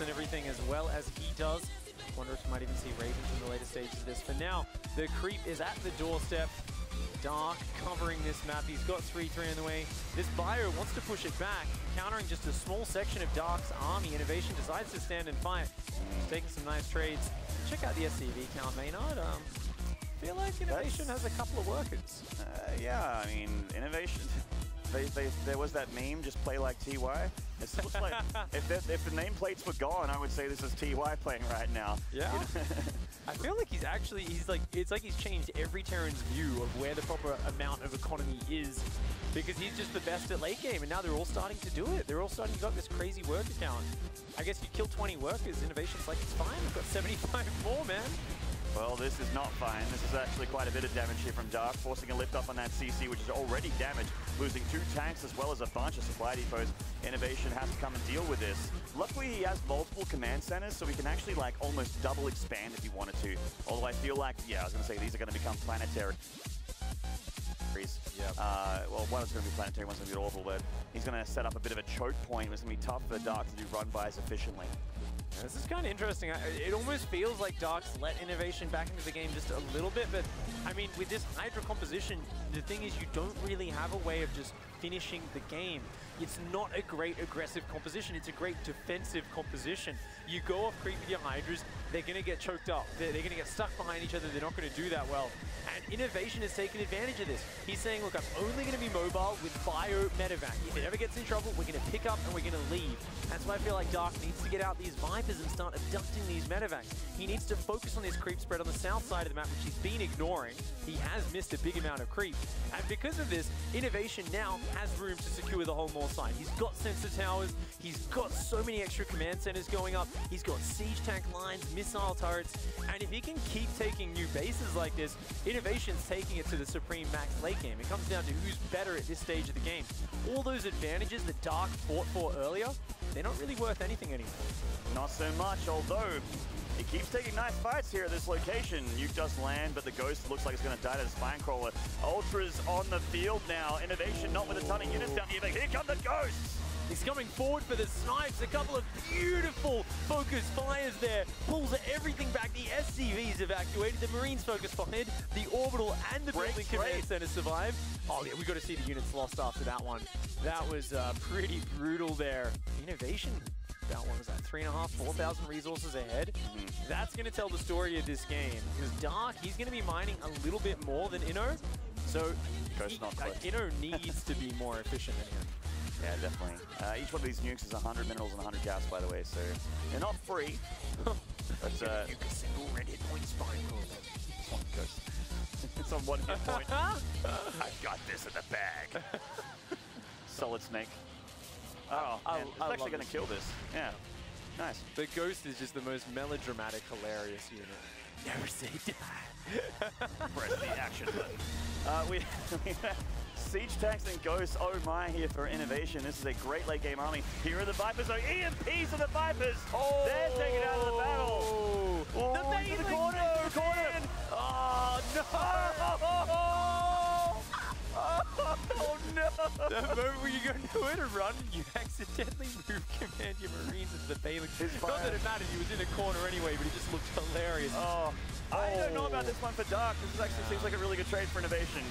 and everything as well as he does. Wonder if we might even see Ravens in the later stages of this. For now, the creep is at the doorstep. Dark covering this map. He's got 3-3 in the way. This Bio wants to push it back, countering just a small section of Dark's army. Innovation decides to stand and fight. He's taking some nice trades. Check out the SCV count, Maynard. I feel like Innovation has a couple of workers. Yeah, I mean, Innovation, there was that meme, just play like TY. It looks like if the nameplates were gone, I would say this is TY playing right now. Yeah. I feel like it's like he's changed every Terran's view of where the proper amount of economy is, because he's just the best at late game, and now they're all starting to do it. They're all starting to got this crazy worker count. I guess you kill 20 workers, Innovation's like, it's fine, we've got 75 more, man. Well, this is not fine. This is actually quite a bit of damage here from Dark, forcing a lift up on that CC, which is already damaged, losing 2 tanks as well as a bunch of supply depots. Innovation has to come and deal with this. Luckily, he has multiple command centers, so he can actually like almost double expand if he wanted to. Although I feel like, yeah, I was going to say these are going to become planetary. Yep. Well, one is going to be planetary, one's going to be orbital, but he's going to set up a bit of a choke point. It's going to be tough for Dark to do run-bys efficiently. This is kind of interesting. It almost feels like Dark's let Innovation back into the game just a little bit, but I mean, with this Hydra composition, the thing is you don't really have a way of just finishing the game. It's not a great aggressive composition, it's a great defensive composition. You go off creep with your Hydras, they're going to get choked up. They're going to get stuck behind each other, they're not going to do that well. And Innovation has taken advantage of this. He's saying, look, I'm only going to be mobile with bio medevac. If it ever gets in trouble, we're going to pick up and we're going to leave. That's why I feel like Dark needs to get out these Vipers and start abducting these medevacs. He needs to focus on this creep spread on the south side of the map, which he's been ignoring. He has missed a big amount of creep. And because of this, Innovation now has room to secure the whole north side. He's got sensor towers, he's got so many extra command centers going up, he's got siege tank lines, missile turrets, and if he can keep taking new bases like this, Innovation's taking it to the supreme max late game. It comes down to who's better at this stage of the game. All those advantages that Dark fought for earlier, they're not really worth anything anymore. Not so much, although he keeps taking nice fights here at this location. Nuke does land, but the Ghost looks like it's going to die to the Spine Crawler. Ultra's on the field now. Innovation not with a ton of units down here, but here come the Ghosts! He's coming forward for the snipes. A couple of beautiful focus fires there. Pulls everything back. The SCVs evacuated. The Marines focus fired. The orbital and the building command center survive. Oh yeah, we got to see the units lost after that one. That was pretty brutal there. Innovation. That one was at 3,500, 4,000 resources ahead. That's going to tell the story of this game. Because Dark, he's going to be mining a little bit more than Inno. So Inno needs to be more efficient than him. Yeah, definitely. Each one of these nukes is 100 minerals and 100 gas, by the way, so they're not free. But nuke a single red hit point Spine Crawler. It's on 1 hit point. I've got this in the bag. Solid Snake. Oh, man, it's actually going to kill this. Yeah, nice. The Ghost is just the most melodramatic, hilarious unit. Never say die. Press the action button. We Siege tanks and Ghosts, oh my, here for Innovation. This is a great late game army. Here are the Vipers, so EMPs are the Vipers! Oh, they're taken out of the battle! Oh, the main the corner! Oh no! Oh no! The moment when you go nowhere to run, you accidentally move command your Marines into the Bailey. Not that it mattered, he was in a corner anyway, but he just looked hilarious. I don't know about this one for Dark. This actually seems like a really good trade for Innovation.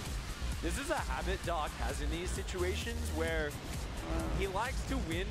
This is a habit Dark has in these situations where he likes to win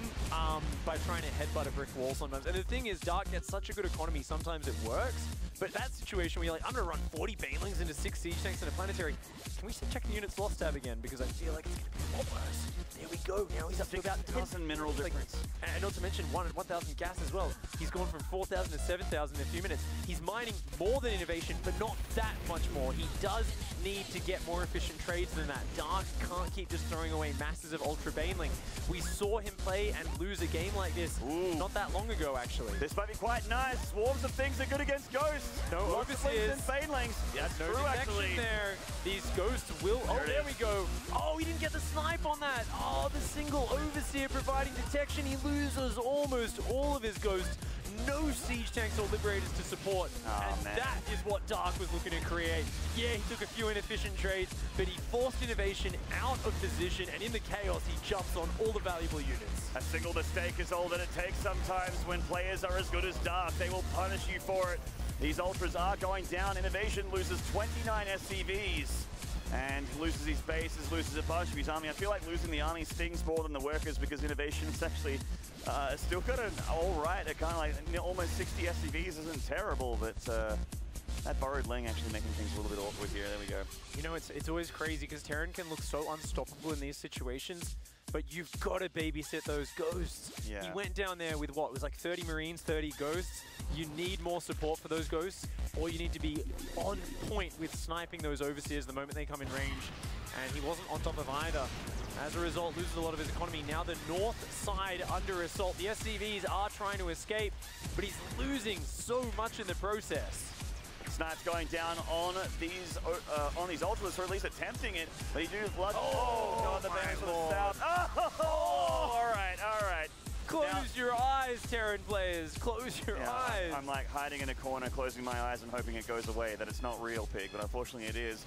by trying to headbutt a brick wall sometimes. And the thing is, Dark gets such a good economy, sometimes it works. But that situation where you're like, I'm going to run 40 Banelings into 6 siege tanks and a planetary. Can we check the units lost tab again? Because I feel like it's going to be a lot worse. There we go. Now he's up to about 10,000 mineral difference. And not to mention 1,000 gas as well. He's gone from 4,000 to 7,000 in a few minutes. He's mining more than Innovation, but not that much more. He does need to get more efficient trades than that. Dark can't keep just throwing away masses of Ultra Baneling. We saw him play and lose a game like this not that long ago, actually. This might be quite nice. Swarms of things are good against Ghosts. No overseers and Banelings. That's no true, actually. There. These Ghosts will... There we go. Oh, he didn't get the snipe on that. Oh, the single Overseer providing detection. He loses almost all of his Ghosts. no siege tanks or liberators to support. And man. that is what Dark was looking to create. Yeah, he took a few inefficient trades, but he forced innovation out of position, and in the chaos, he jumps on all the valuable units. A single mistake is all that it takes sometimes when players are as good as Dark. They will punish you for it. These Ultras are going down. Innovation loses 29 SCVs and loses his bases, loses a bunch of his army. I feel like losing the army stings more than the workers because Innovation's actually still got an all-right, kind of like almost 60 SCVs isn't terrible, but that Borrowed Ling actually making things a little bit awkward here. There we go. You know, it's always crazy because Terran can look so unstoppable in these situations, but you've got to babysit those ghosts. Yeah. He went down there with what? It was like 30 Marines, 30 ghosts. You need more support for those ghosts, or you need to be on point with sniping those overseers the moment they come in range. And he wasn't on top of either. As a result, loses a lot of his economy. Now the north side under assault. The SCVs are trying to escape, but he's losing so much in the process. Snipes going down on these Ultras, or at least attempting it, but he do blood. Oh, God, the banners from the south. Oh, all right, all right. Close your eyes, Terran players. Close your eyes. I'm like hiding in a corner, closing my eyes and hoping it goes away, that it's not real, Pig, but unfortunately it is.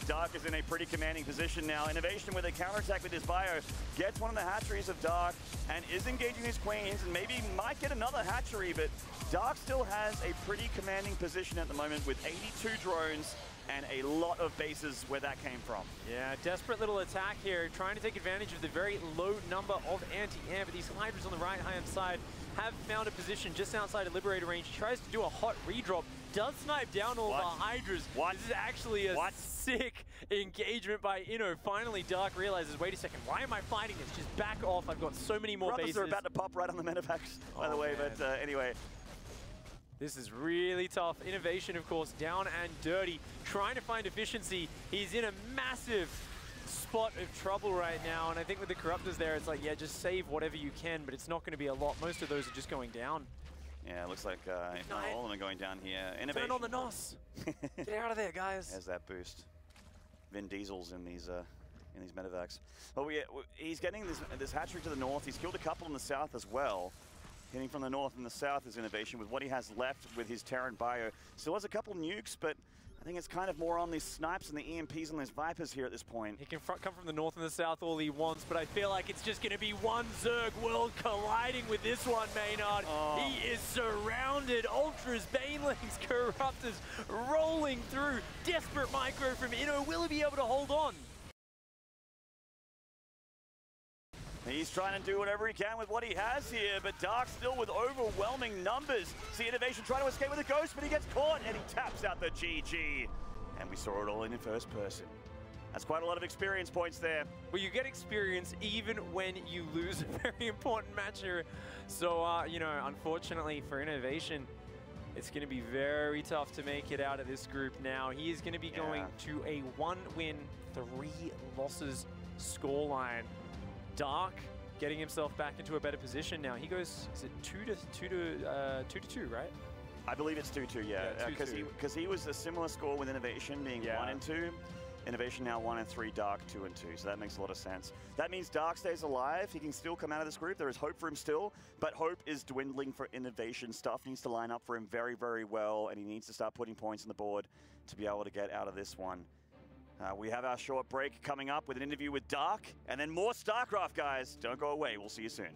Dark is in a pretty commanding position now. Innovation with a counterattack with his bio gets one of the hatcheries of Dark and is engaging his queens and maybe might get another hatchery, but Dark still has a pretty commanding position at the moment with 82 drones and a lot of bases where that came from. Yeah, desperate little attack here, trying to take advantage of the very low number of anti-air, but these Hydras on the right-hand side have found a position just outside of Liberator range. He tries to do a hot redrop, does snipe down all the Hydras. This is actually a sick engagement by Inno. Finally, Dark realizes, wait a second, why am I fighting this? Just back off, I've got so many more bases. Brothers are about to pop right on the medevacs, by the way, man. but anyway. This is really tough. Innovation, of course, down and dirty. Trying to find efficiency. He's in a massive spot of trouble right now. And I think with the Corruptors there, it's like, yeah, just save whatever you can, but it's not going to be a lot. Most of those are just going down. Yeah, it looks like if not all of them are going down here. Innovation. Turn on the NOS. Get out of there, guys. There's that boost. Vin Diesel's in these medevacs. Well, he's getting this hatchery to the north. He's killed a couple in the south as well. Hitting from the north and the south is Innovation with what he has left with his Terran bio. Still has a couple nukes, but I think it's kind of more on these snipes and the EMPs and these Vipers here at this point. He can come from the north and the south all he wants, but I feel like it's just going to be one Zerg world colliding with this one, Maynard. He is surrounded. Ultras, Banelings, Corruptors rolling through. Desperate micro from Inno. Will he be able to hold on? He's trying to do whatever he can with what he has here, but Dark still with overwhelming numbers. See Innovation trying to escape with a ghost, but he gets caught and he taps out the GG. And we saw it all in first person. That's quite a lot of experience points there. Well, you get experience even when you lose a very important match here. So, you know, unfortunately for Innovation, it's going to be very tough to make it out of this group now. He is going to be going to a 1-win, 3-losses scoreline. Dark getting himself back into a better position now. He goes, is it 2-2, right? I believe it's 2-2, yeah. Because he was a similar score with Innovation being 1 and 2. Innovation now 1 and 3, Dark 2 and 2. So that makes a lot of sense. That means Dark stays alive. He can still come out of this group. There is hope for him still, but hope is dwindling for Innovation. Stuff needs to line up for him very, very well, and he needs to start putting points on the board to be able to get out of this one. We have our short break coming up with an interview with Dark, and then more StarCraft, guys. Don't go away. We'll see you soon.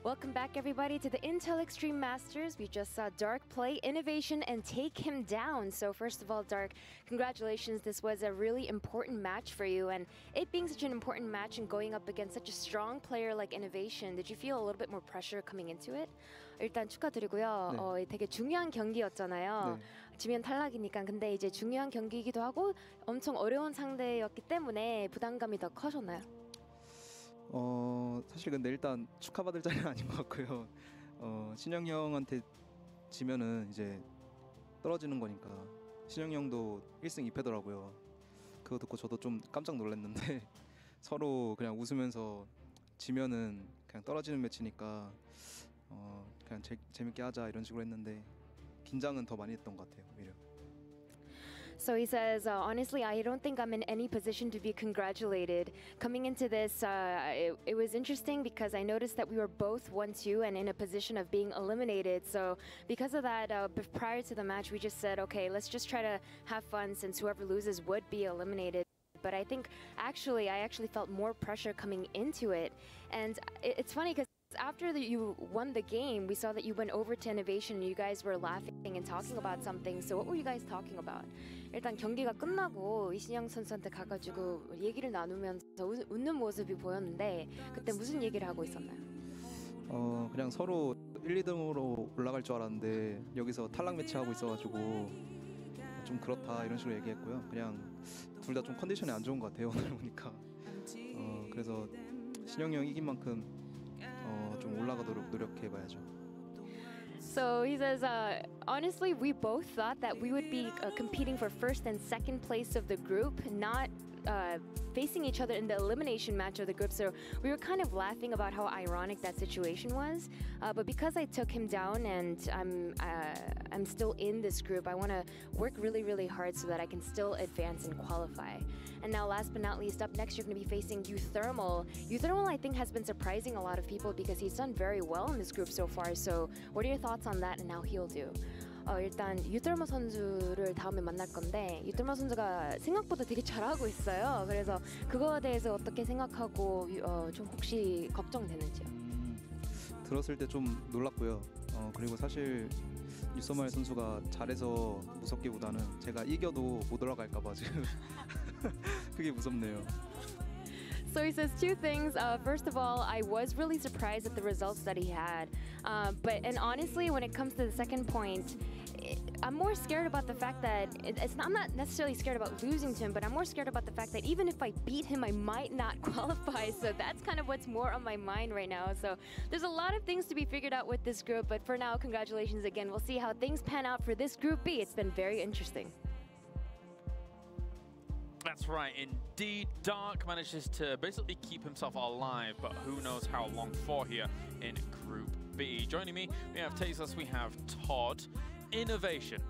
Welcome back, everybody, to the Intel Extreme Masters. We just saw Dark play Innovation and take him down. So first of all, Dark, congratulations. This was a really important match for you. And it being such an important match and going up against such a strong player like Innovation, did you feel a little bit more pressure coming into it? 일단 축하드리고요. 네. 되게 중요한 경기였잖아요. 네. 지면 탈락이니까. 근데 이제 중요한 경기이기도 하고 엄청 어려운 상대였기 때문에 부담감이 더 커졌나요? 사실 근데 일단 축하받을 자리는 아닌 것 같고요. 신영 형한테 지면은 이제 떨어지는 거니까 신영 형도 1승 2패더라고요. 그거 듣고 저도 좀 깜짝 놀랐는데 서로 그냥 웃으면서 지면은 그냥 떨어지는 매치니까 그냥 재밌게 하자 이런 식으로 했는데 긴장은 더 많이 했던 것 같아요, 오히려. So he says, honestly, I don't think I'm in any position to be congratulated. Coming into this, it was interesting because I noticed that we were both 1-2 and in a position of being eliminated. So because of that, prior to the match, we just said, okay, let's just try to have fun since whoever loses would be eliminated. But I think I actually felt more pressure coming into it. And it's funny because after you won the game, we saw that you went over to Innovation and you guys were laughing and talking about something. So what were you guys talking about? 일단 경기가 끝나고 이신영 선수한테 가가지고 얘기를 나누면서 웃는 모습이 보였는데 그때 무슨 얘기를 하고 있었나요? 그냥 서로 1, 2등으로 올라갈 줄 알았는데 여기서 탈락 매치 하고 있어가지고 좀 그렇다 이런 식으로 얘기했고요. 그냥 둘 다 좀 컨디션이 안 좋은 것 같아요, 오늘 보니까. 그래서 신영이 형 이긴 만큼 좀 올라가도록 노력해봐야죠. So he says, honestly, we both thought that we would be competing for first and second place of the group, not facing each other in the elimination match of the group. So we were kind of laughing about how ironic that situation was. But because I took him down and I'm still in this group, I want to work really, really hard so that I can still advance and qualify. And now, last but not least, up next, you're going to be facing Uthermal. Uthermal, I think, has been surprising a lot of people because he's done very well in this group so far. So what are your thoughts on that and how he'll do? 일단 유털모 선수를 다음에 만날 건데 유털모 선수가 생각보다 되게 잘하고 있어요. 그래서 그거에 대해서 어떻게 생각하고 좀 혹시 걱정되는지요? 들었을 때 좀 놀랐고요. 그리고 사실 유서말 선수가 잘해서 무섭기보다는 제가 이겨도 못 올라갈까 봐 지금 그게 무섭네요. So he says two things. First of all, I was really surprised at the results that he had. And honestly, when it comes to the second point, I'm more scared about the fact that I'm not necessarily scared about losing to him, but I'm more scared about the fact that even if I beat him, I might not qualify. So that's kind of what's more on my mind right now. So there's a lot of things to be figured out with this group, but for now, congratulations again. We'll see how things pan out for this Group B. It's been very interesting. That's right, indeed. Dark manages to basically keep himself alive, but who knows how long for here in Group B. Joining me, we have Tasteless, we have Todd. Innovation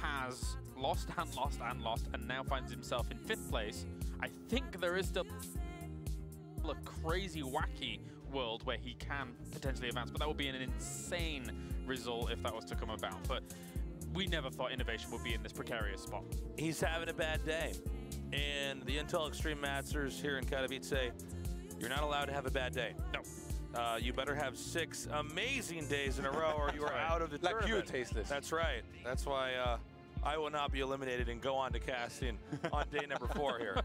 has lost and lost and lost and now finds himself in 5th place. I think there is still a crazy, wacky world where he can potentially advance, but that would be an insane result if that was to come about. But we never thought Innovation would be in this precarious spot. He's having a bad day. And the Intel Extreme Masters here in Katowice, you're not allowed to have a bad day. No. You better have 6 amazing days in a row or you are out of the tournament. Like you, Tasteless. That's right. That's why I will not be eliminated and go on to casting on day number 4 here.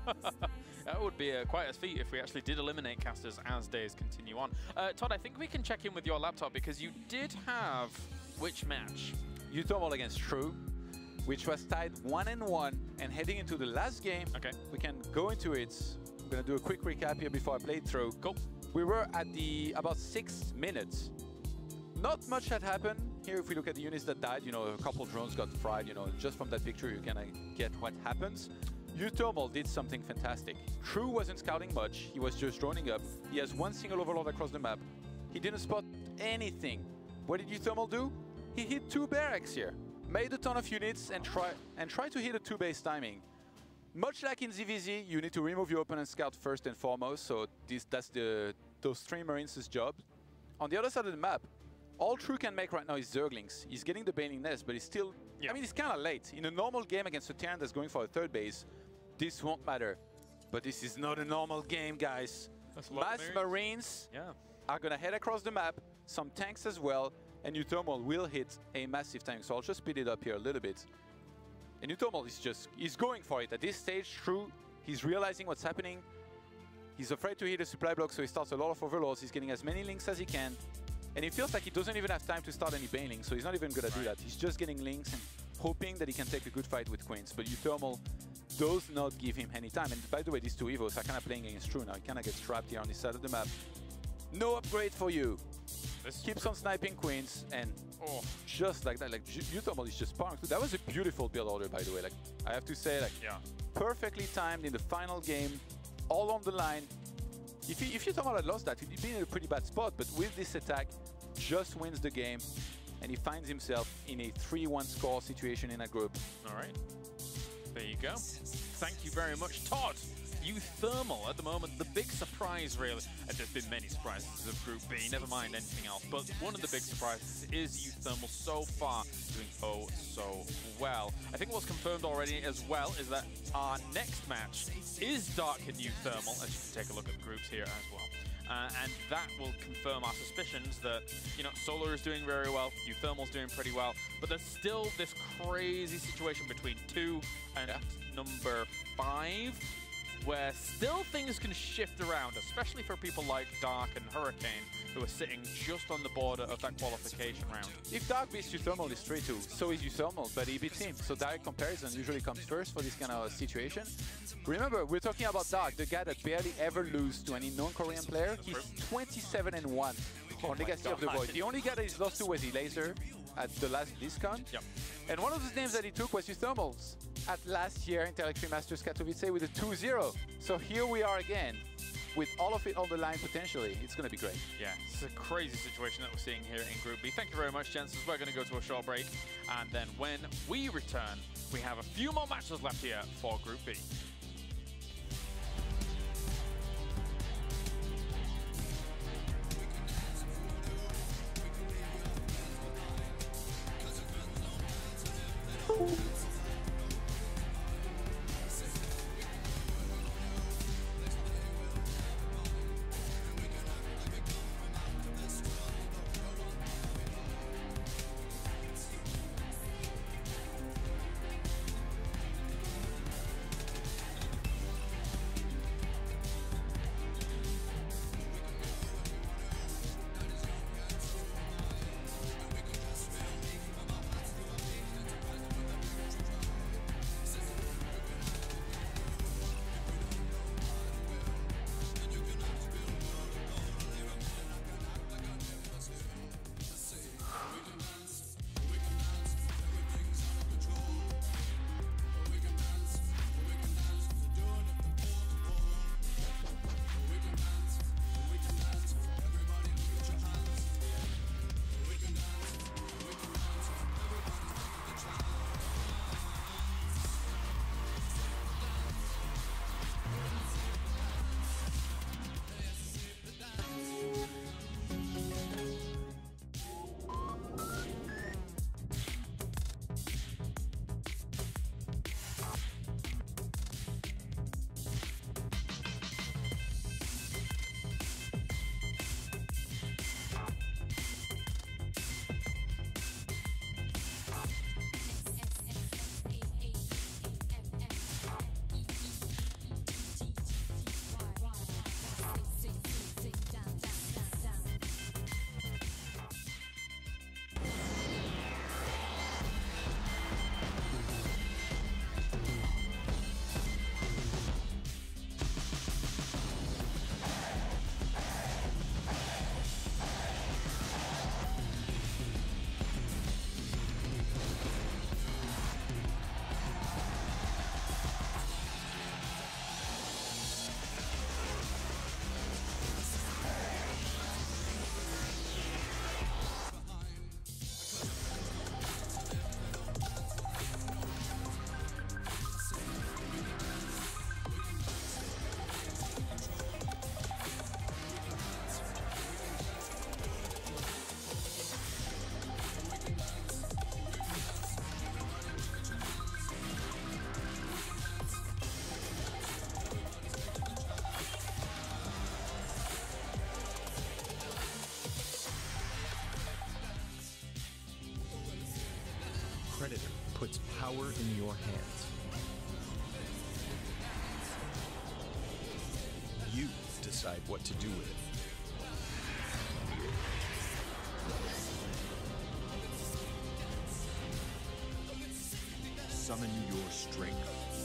That would be quite a feat if we actually did eliminate casters as days continue on. Todd, I think we can check in with your laptop because you did have which match? Uthermal against True, which was tied 1-1 and heading into the last game. Okay. We can go into it. I'm going to do a quick recap here before I play through. Cool. We were at about 6 minutes. Not much had happened. Here, if we look at the units that died, you know, a couple drones got fried, you know, just from that picture, you can get what happens. Uthermal did something fantastic. True wasn't scouting much. He was just droning up. He has 1 single overlord across the map. He didn't spot anything. What did Uthermal do? He hit 2 barracks here. Made a ton of units and try to hit a 2-base timing. Much like in ZVZ, you need to remove your opponent's scout first and foremost, so that's those 3 Marines' job. On the other side of the map, all True can make right now is Zerglings. He's getting the Baning Nest, but he's still... Yeah. I mean, it's kind of late. In a normal game against a Terran that's going for a 3rd base, this won't matter. But this is not a normal game, guys. Mass Marines, are going to head across the map, some tanks as well, and Uthermal will hit a massive tank. So I'll just speed it up here a little bit. And Uthermal is he's going for it. At this stage, True, he's realizing what's happening. He's afraid to hit a supply block, so he starts a lot of overlords. He's getting as many links as he can. And it feels like he doesn't even have time to start any baneling, so he's not even going to do that. He's just getting links and hoping that he can take a good fight with Queens. But Uthermal does not give him any time. And by the way, these two Evos are kind of playing against True now. He kind of gets trapped here on this side of the map. No upgrade for you. Keeps on sniping Queens, and just like that, like Uthermal is just powering through. That was a beautiful build order, by the way. Like, I have to say, like, perfectly timed in the final game, all on the line. If Uthermal had lost that, he'd be in a pretty bad spot, but with this attack, just wins the game, and he finds himself in a 3-1 score situation in a group. All right, there you go. Thank you very much, Todd. Uthermal at the moment, the big surprise really, and there's been many surprises of Group B, never mind anything else, but one of the big surprises is Uthermal so far doing oh so well. I think what's confirmed already as well is that our next match is Dark and Uthermal, as you can take a look at the groups here as well. And that will confirm our suspicions that, you know, Solar is doing very well, Uthermal's doing pretty well, but there's still this crazy situation between 2 and number 5, where still things can shift around, especially for people like Dark and Hurricane, who are sitting just on the border of that qualification round. If Dark beats Uthermal, it's 3-2. So is Uthermal, but he beats him. So direct comparison usually comes first for this kind of situation. Remember, we're talking about Dark, the guy that barely ever loses to any non-Korean player. He's 27-1 on Legacy of the Void. The only guy that he's lost to was Laser at the last BlizzCon. And one of the names that he took was Uthermal's at last year Intel Extreme Masters Katowice with a 2-0. So here we are again, with all of it on the line potentially. It's going to be great. Yeah, it's a crazy situation that we're seeing here in Group B. Thank you very much, gents. We're going to go to a short break, and then when we return, we have a few more matches left here for Group B. Predator puts power in your hands. You decide what to do with it. Summon your strength.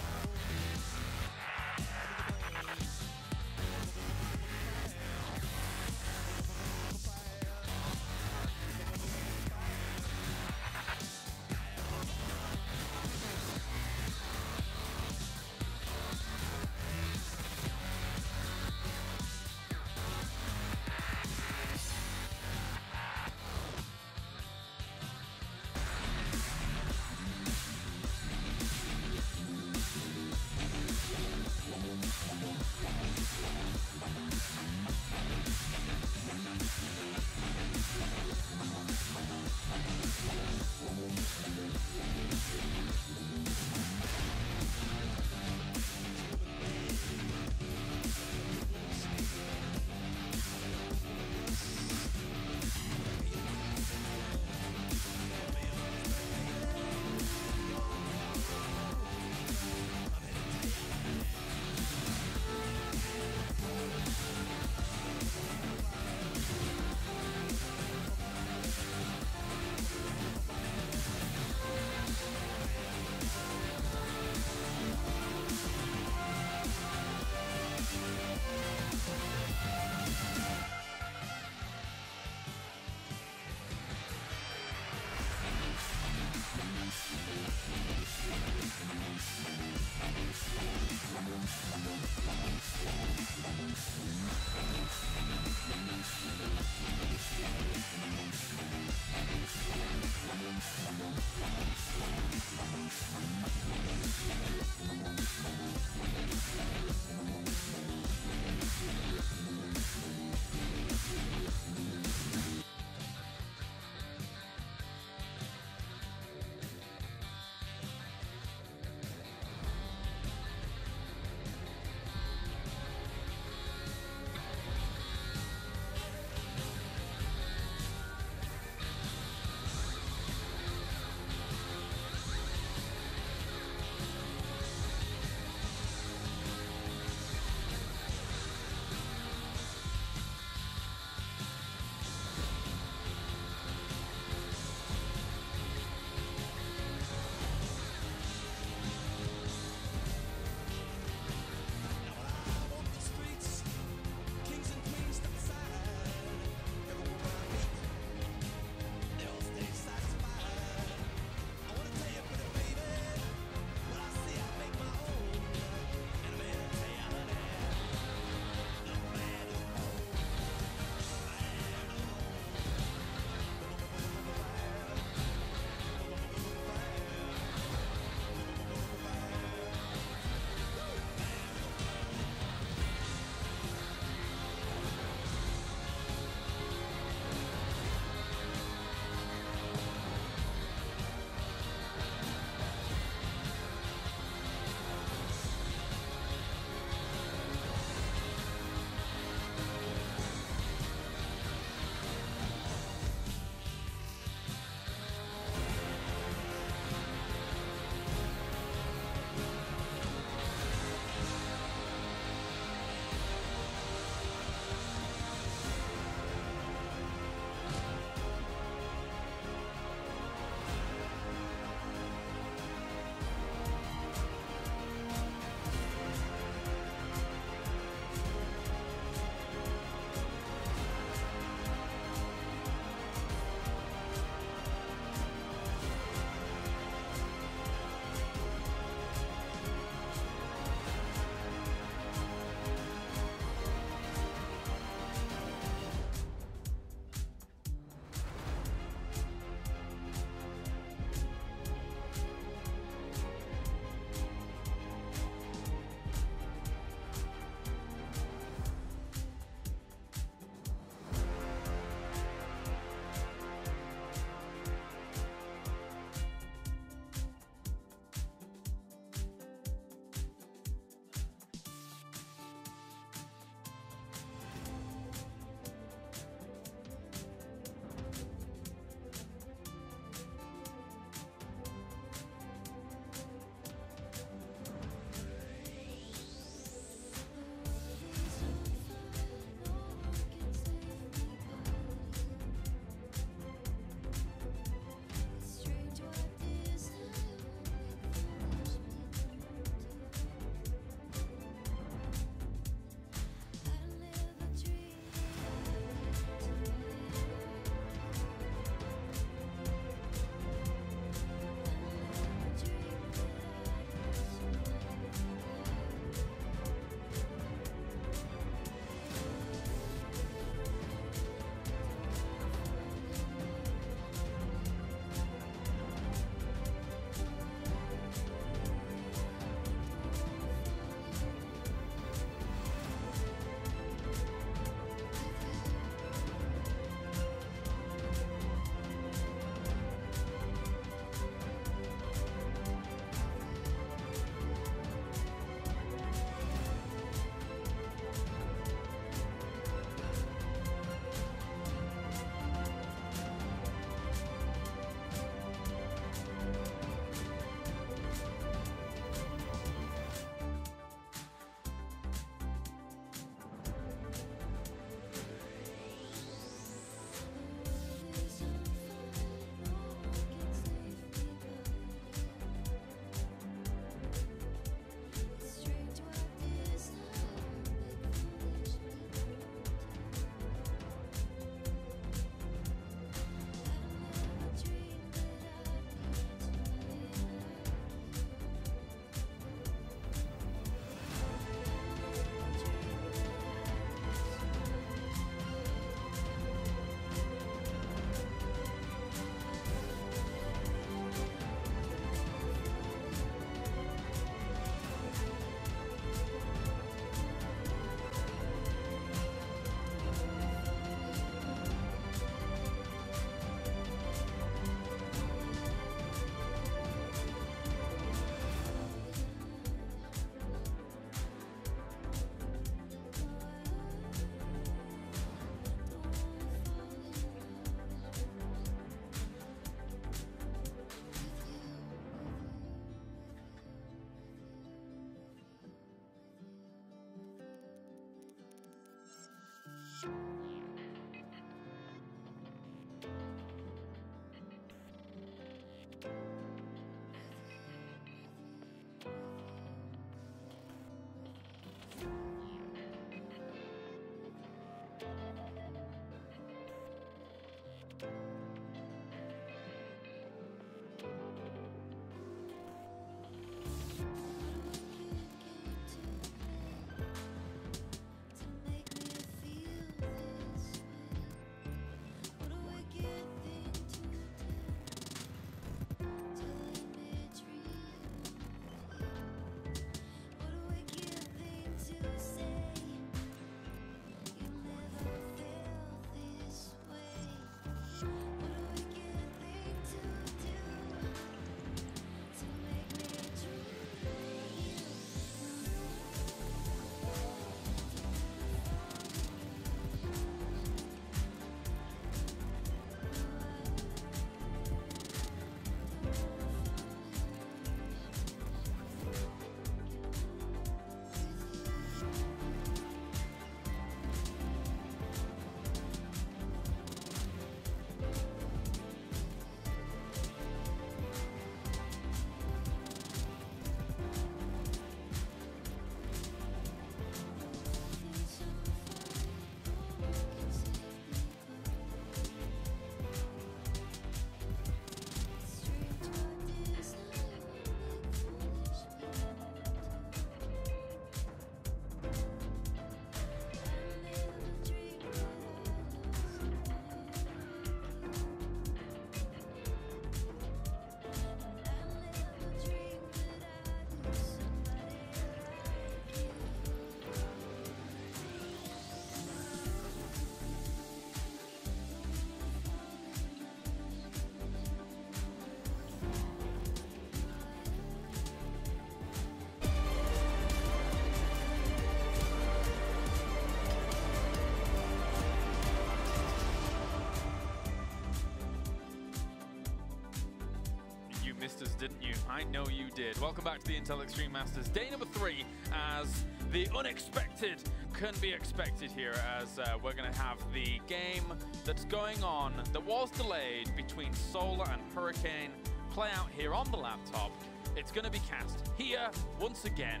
Masters, didn't you? I know you did. Welcome back to the Intel Extreme Masters, day number 3, as the unexpected can be expected here, as we're going to have the game that's going on, that was delayed between Solar and Hurricane, play out here on the laptop. It's going to be cast here once again,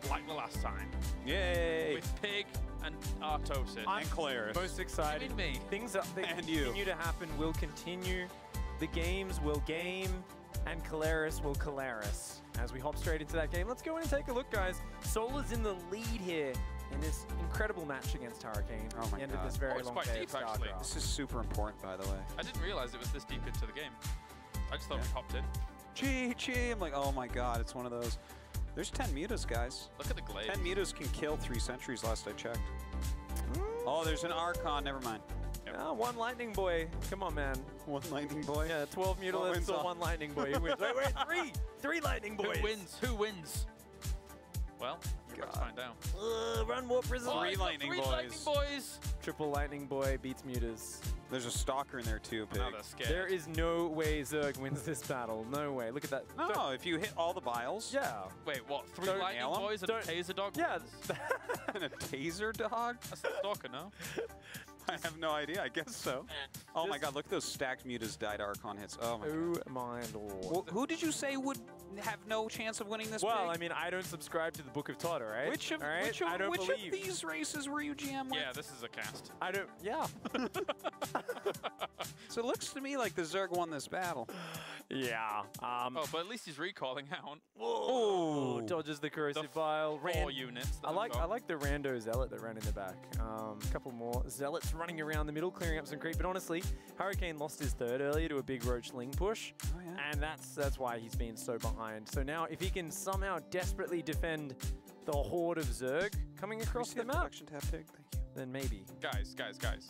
like the last time. Yay! With Pig and Artosis. And Claris. Most excited. Me. Things that And you. continue to happen will continue. The games will game, and Claris will Claris. As we hop straight into that game, let's go in and take a look, guys. Solar's in the lead here in this incredible match against Hurricane. Oh my End of God. this very it's long quite day deep, of actually. StarCraft. This is super important, by the way. I didn't realize it was this deep into the game. I just thought we hopped in. Gee, I'm like, oh my God, it's one of those. There's 10 mutas, guys. Look at the glade. 10 mutas can kill 3 sentries last I checked. Oh, there's an Archon, never mind. Ah, one lightning boy. Come on, man. One lightning boy. Yeah, 12 wins mutilates or off. one lightning boy. Who wins? Wait, three lightning boys. Who wins? Who wins? Well, we're about to find out. Run Warp Prism. Three he's got lightning three boys. lightning boys. Triple lightning boy beats mutas. There's a Stalker in there too, Pig. Now they're scared. There is no way Zerg wins this battle. No way. Look at that. No, if you hit all the biles Yeah. Wait, what? 3 Don't lightning nail 'em? boys and a Don't- taser dog? Yeah. and a taser dog? That's the stalker, no? I have no idea. I guess so. Oh my Just- God, look at those stacked mutas died Archon hits. Oh my God. Oh my lord. Well, who did you say would have no chance of winning this? Well, Pig? I mean, I don't subscribe to the Book of Todd, all right? Which of all right? which of, I don't which believe. of these races were you GM with? Yeah, this is a cast. I don't. Yeah. So it looks to me like the Zerg won this battle. Yeah. Oh, but at least he's recalling out. Oh, dodges the corrosive vial. 4 units. that I like have got. the rando zealot that ran in the back. A couple more zealots running around the middle, clearing up some creep. But honestly, Hurricane lost his third earlier to a big roach ling push, Oh yeah. and that's why he's been so behind. So now, if he can somehow desperately defend the horde of Zerg coming across the map, production tab, Pig. Thank you. then maybe. Guys.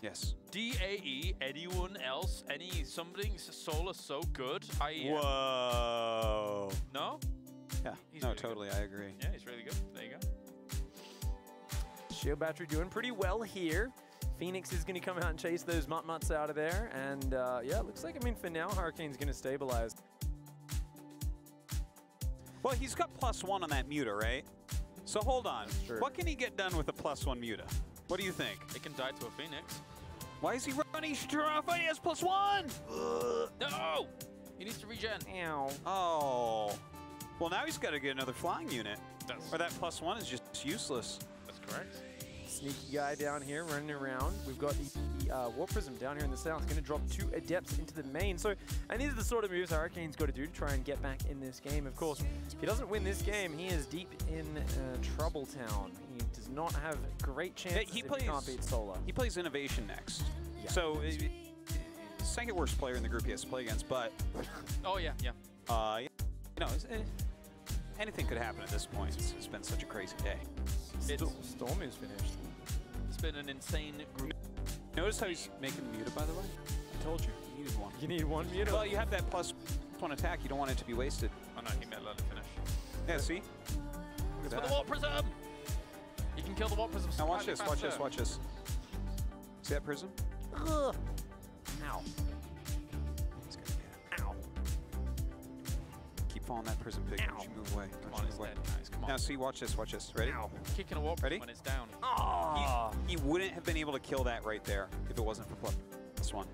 Yes. DAE, anyone else? Something Solar so good? Whoa. No? Yeah. He's No, really totally. I agree. Yeah, he's really good. There you go. Shield Battery doing pretty well here. Phoenix is going to come out and chase those mutt-mutts out of there. And yeah, it looks like, I mean, for now, Hurricane's going to stabilize. Well, he's got +1 on that muta, right? So hold on. Sure. What can he get done with a +1 muta? What do you think? It can die to a Phoenix. Why is he running? He should turn off. He has +1. No! He needs to regen. Ow. Oh. Well, now he's got to get another flying unit. That's Or that +1 is just useless. correct. Sneaky guy down here running around. We've got the Warp Prism down here in the south. Going to drop 2 Adepts into the main. So, and these are the sort of moves Hurricane's got to do to try and get back in this game. Of course, if he doesn't win this game, he is deep in Trouble Town. He does not have great chances if he can't beat Solar. He plays Innovation next. Yeah. So, second worst player in the group he has to play against, but Oh, yeah. you know, anything could happen at this point. It's been such a crazy day. Storm is finished. It's been an insane group. Notice how he's making the muta, by the way? I told you, he needed one. You need 1 muta. Well, you have that +1 attack. You don't want it to be wasted. Oh, no, he may let it finish. Yeah, see? Look For at the that. Warp Prism! You can kill the Warp Prism Now watch slightly this, watch this, faster. watch this. See that prism? Ugh. Ow. He's gonna get it. Ow. Keep following that prism, Pig. Don't you move away. Come Don't on, you it's move away. dead, guys. Come on. Now see, watch this, watch this. Ready? Ow. Kicking a Warp Ready? Prism when it's down. Oh. He wouldn't have been able to kill that right there if it wasn't for this one.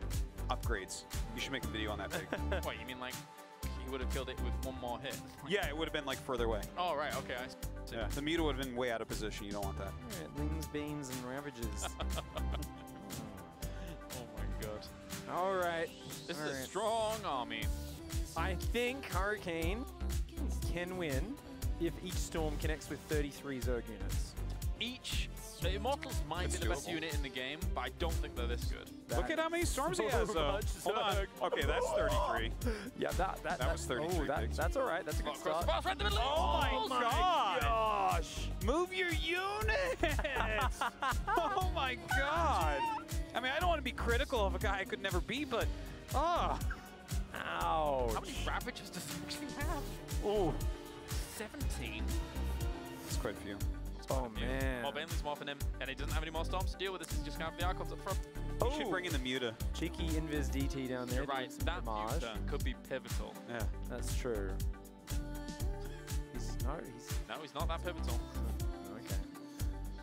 Upgrades. You should make a video on that, Pig. What, you mean like he would have killed it with 1 more hit? Yeah, it would have been like further away. Oh, right, okay. I see. Yeah, the muta would have been way out of position. You don't want that. Alright, Lings, Beams, and Ravages. Oh my god. Alright. This is a Alright. strong army. I think Hurricane can win if each storm connects with 33 Zerg units. The Immortals might It's be the best doable. unit in the game, but I don't think they're this good. Look at how many storms he so has, though. much Hold on. Zerg. Okay, that's 33. Yeah, that was 33 pigs. That's alright. That's a good Across the start. path, right in the middle. Oh my God. gosh! Move your units! Oh my God! I mean, I don't want to be critical of a guy I could never be, but Ouch! How many Ravages does he actually have? ooh, 17. that's quite a few. Oh man. Well, Bainley's morphing him, and he doesn't have any more storms to deal with. This is just going to have the Archons up front. You should bring in the Muta. Cheeky invis DT down there. You're right. doing some That damage. Muta could be pivotal. Yeah. That's true. No, he's not that pivotal. Okay.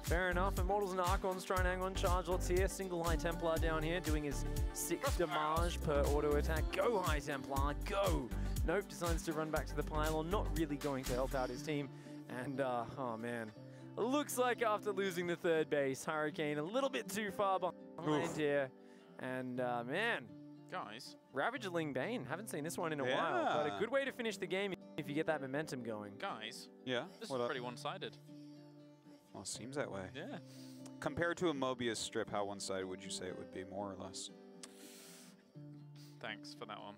Fair enough. Immortals and Archons trying to hang on Chargelots here. Single High Templar down here doing his 6 damage per auto attack. Go High Templar, go! Nope, decides to run back to the pylon. Not really going to help out his team. And, oh man. Looks like after losing the third base, Hurricane a little bit too far behind here. And, man. Guys. Ravageling Bane. Haven't seen this one in a while. But a good way to finish the game if you get that momentum going. Guys. Yeah. This is pretty one-sided. Well, it seems that way. Yeah. Compared to a Mobius strip, how one-sided would you say it would be, more or less? Thanks for that one.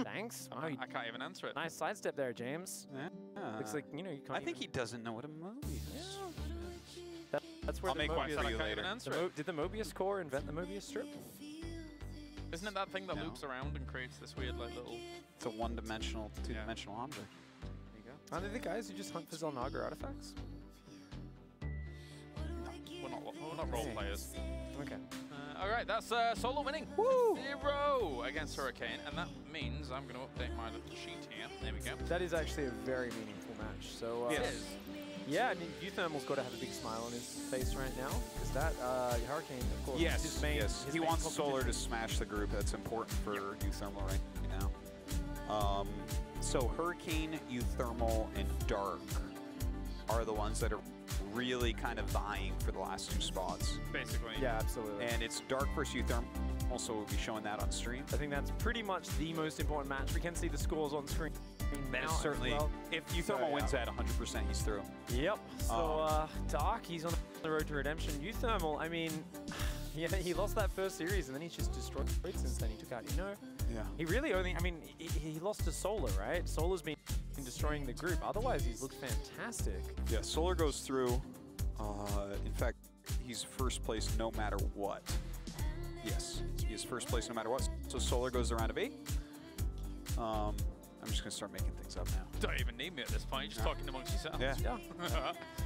Thanks. I can't even answer it. Nice sidestep there, James. Yeah. Looks like, you know, you can't I think he doesn't know what a Mobius is. That's where I'll make one for you later. Did the Mobius core invent the Mobius strip? Isn't it that thing that No. loops around and creates this weird like little... It's a one-dimensional, two-dimensional object. There you go. Are they the guys who just hunt for Zelnaga artifacts? We're not role players. Okay. All right, that's solo winning. Woo! 0 against Hurricane, and that means I'm going to update my little sheet here. There we go. That is actually a very meaningful match. So Yes. yeah, I mean, Uthermal's got to have a big smile on his face right now because that Hurricane, of course, is Yes, his main. yes. his He main wants Solar to competition. smash the group. That's important for Uthermal right now. So Hurricane, Uthermal, and Dark are the ones that are really kind of vying for the last 2 spots. Basically. Yeah, absolutely. And it's Dark versus Uthermal, so we'll be showing that on stream. I think that's pretty much the most important match. We can see the scores on screen. That now is as certainly, well. if Uthermal wins that 100%, he's through. Yep. So Dark, he's on the road to redemption. Uthermal, I mean, yeah, he lost that first series and then he's just destroyed since then. He took out, Yeah. he really only, I mean, he lost to Solar, right? Solar's been destroying the group. Otherwise, he's looked fantastic. Yeah, Solar goes through. In fact, he's first place no matter what. Yes, he is first place no matter what. So Solar goes the round of 8. I'm just going to start making things up now. Don't even need me at this point. You're just talking amongst yourselves. Yeah.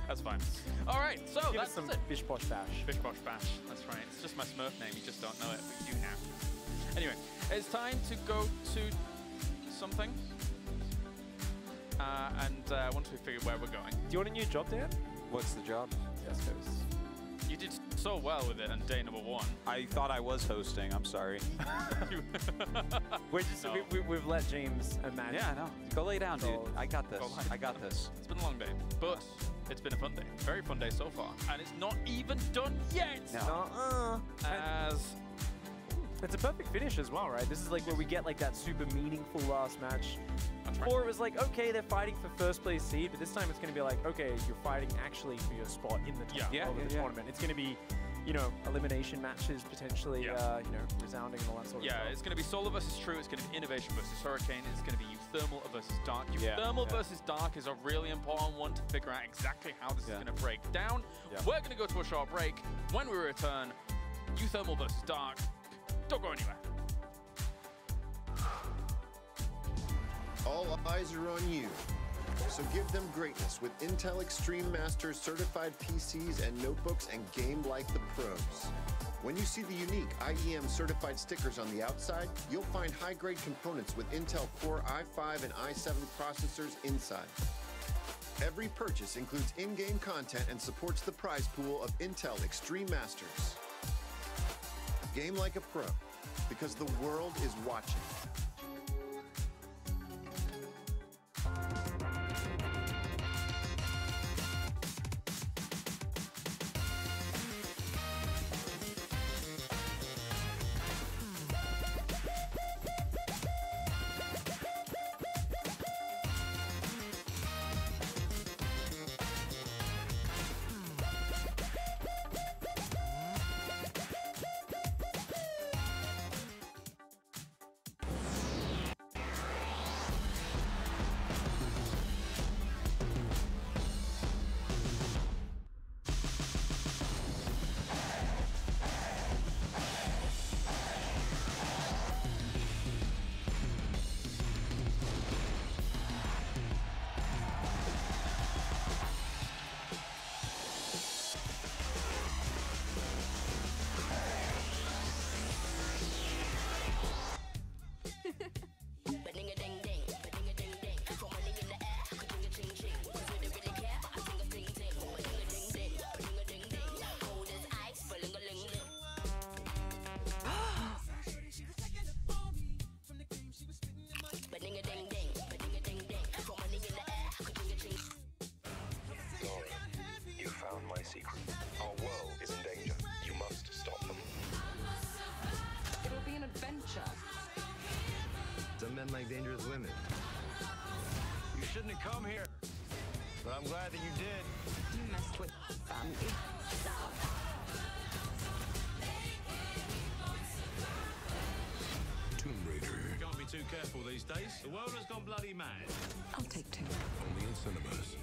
That's fine. All right, so Give that's us some it. Bish Bosh Bash. Bish Bosh Bash. That's right. It's just my Smurf name. You just don't know it, but you do now. Anyway, it's time to go to something. Once we figure where we're going. Do you want a new job, Dan? What's the job? Yes, goes. You did so well with it on day number 1. I thought I was hosting. I'm sorry. We're just, No. we've let James imagine. Yeah, I know. Go lay down, dude. I got this. Go lie I got this. It's been a long day, but it's been a fun day. Very fun day so far. And it's not even done yet! No. As... It's a perfect finish as well, right? This is like where we get like that super meaningful last match. That's right. Or it was like, okay, they're fighting for first place seed, but this time it's going to be like, okay, you're fighting actually for your spot in the top Yeah. of the Yeah. tournament. It's going to be, elimination matches potentially, resounding and all that sort of Yeah, stuff. it's going to be Solar versus True. It's going to be Innovation versus Hurricane. It's going to be Uthermal versus Dark. Yeah, Uthermal yeah. versus Dark is a really important one to figure out exactly how this is Yeah. going to break down. Yeah. We're going to go to a short break. When we return, Uthermal versus Dark. Don't go anywhere. All eyes are on you. So give them greatness with Intel Extreme Masters certified PCs and notebooks and game like the pros. When you see the unique IEM certified stickers on the outside, you'll find high-grade components with Intel Core i5 and i7 processors inside. Every purchase includes in-game content and supports the prize pool of Intel Extreme Masters. Game like a pro, because the world is watching. women. You shouldn't have come here, but I'm glad that you did. You messed with family. Tomb Raider. Can't be too careful these days. The world has gone bloody mad. I'll take two. Only in cinemas.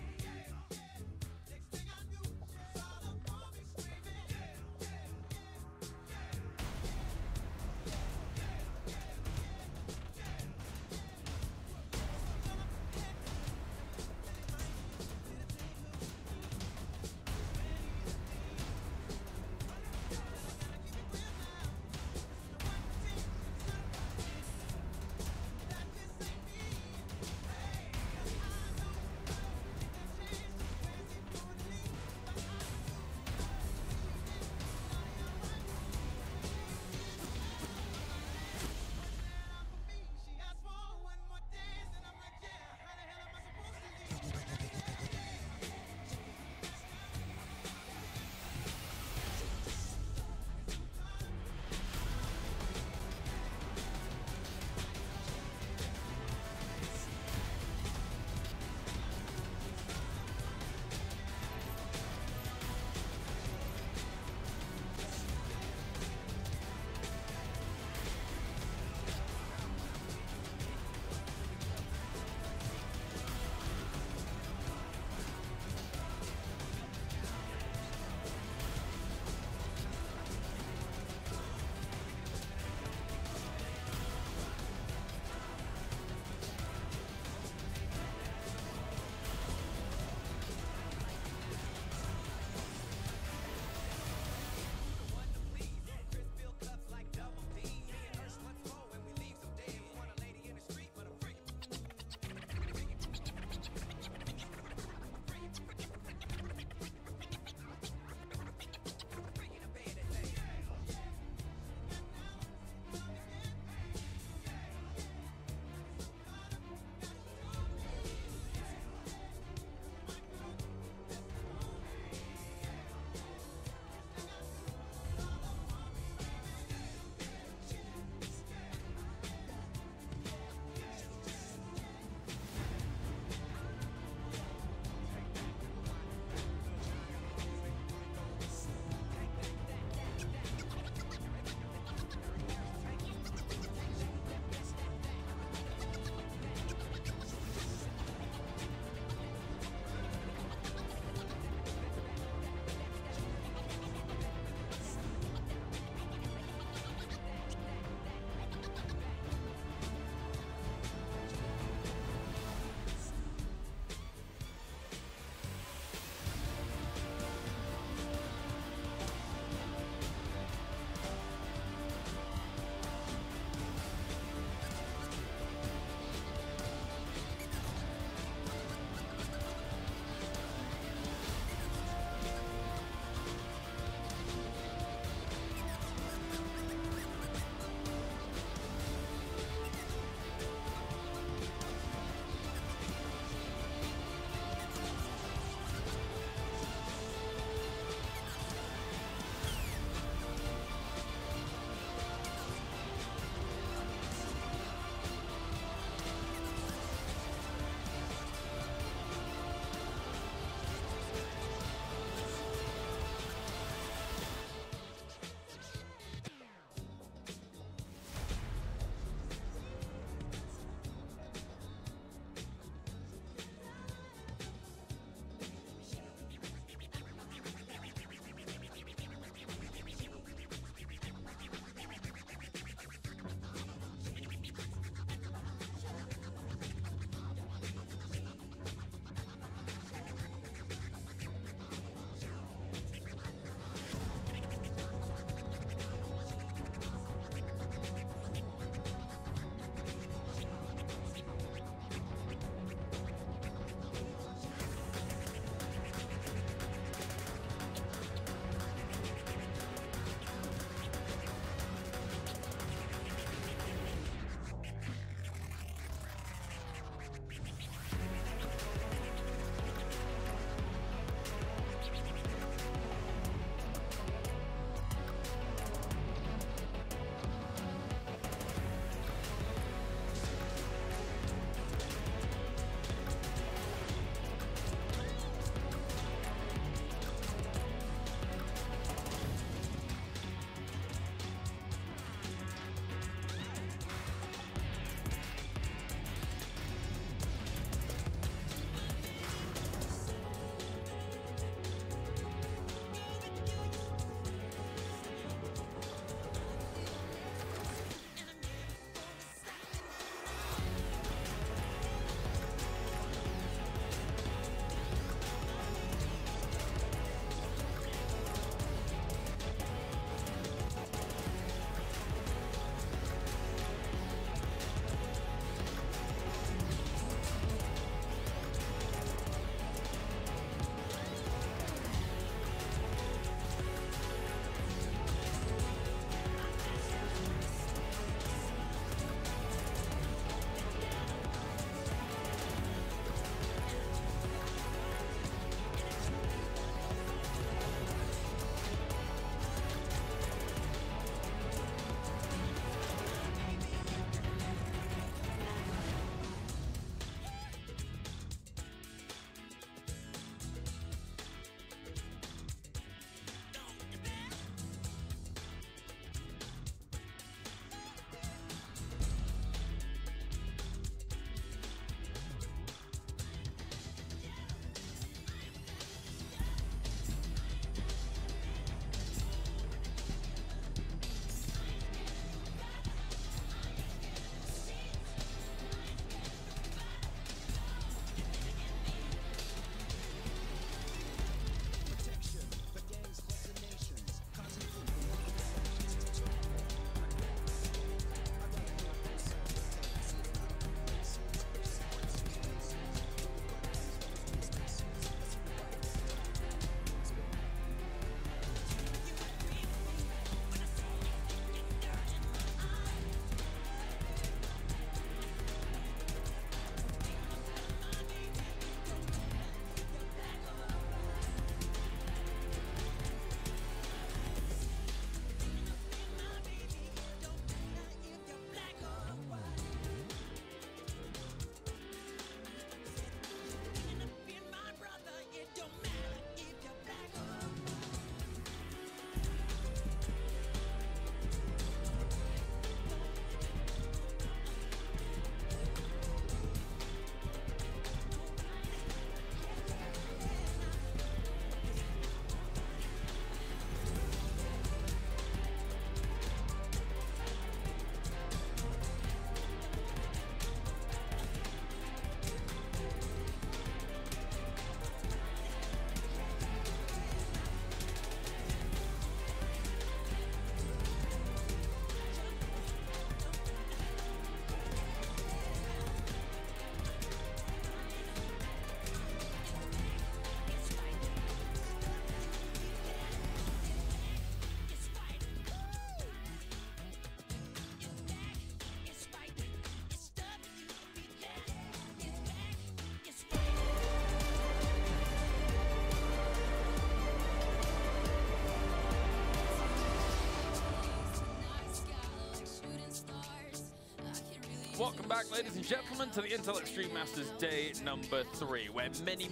welcome back, ladies and gentlemen, to the Intel Extreme Masters Day number 3. We're many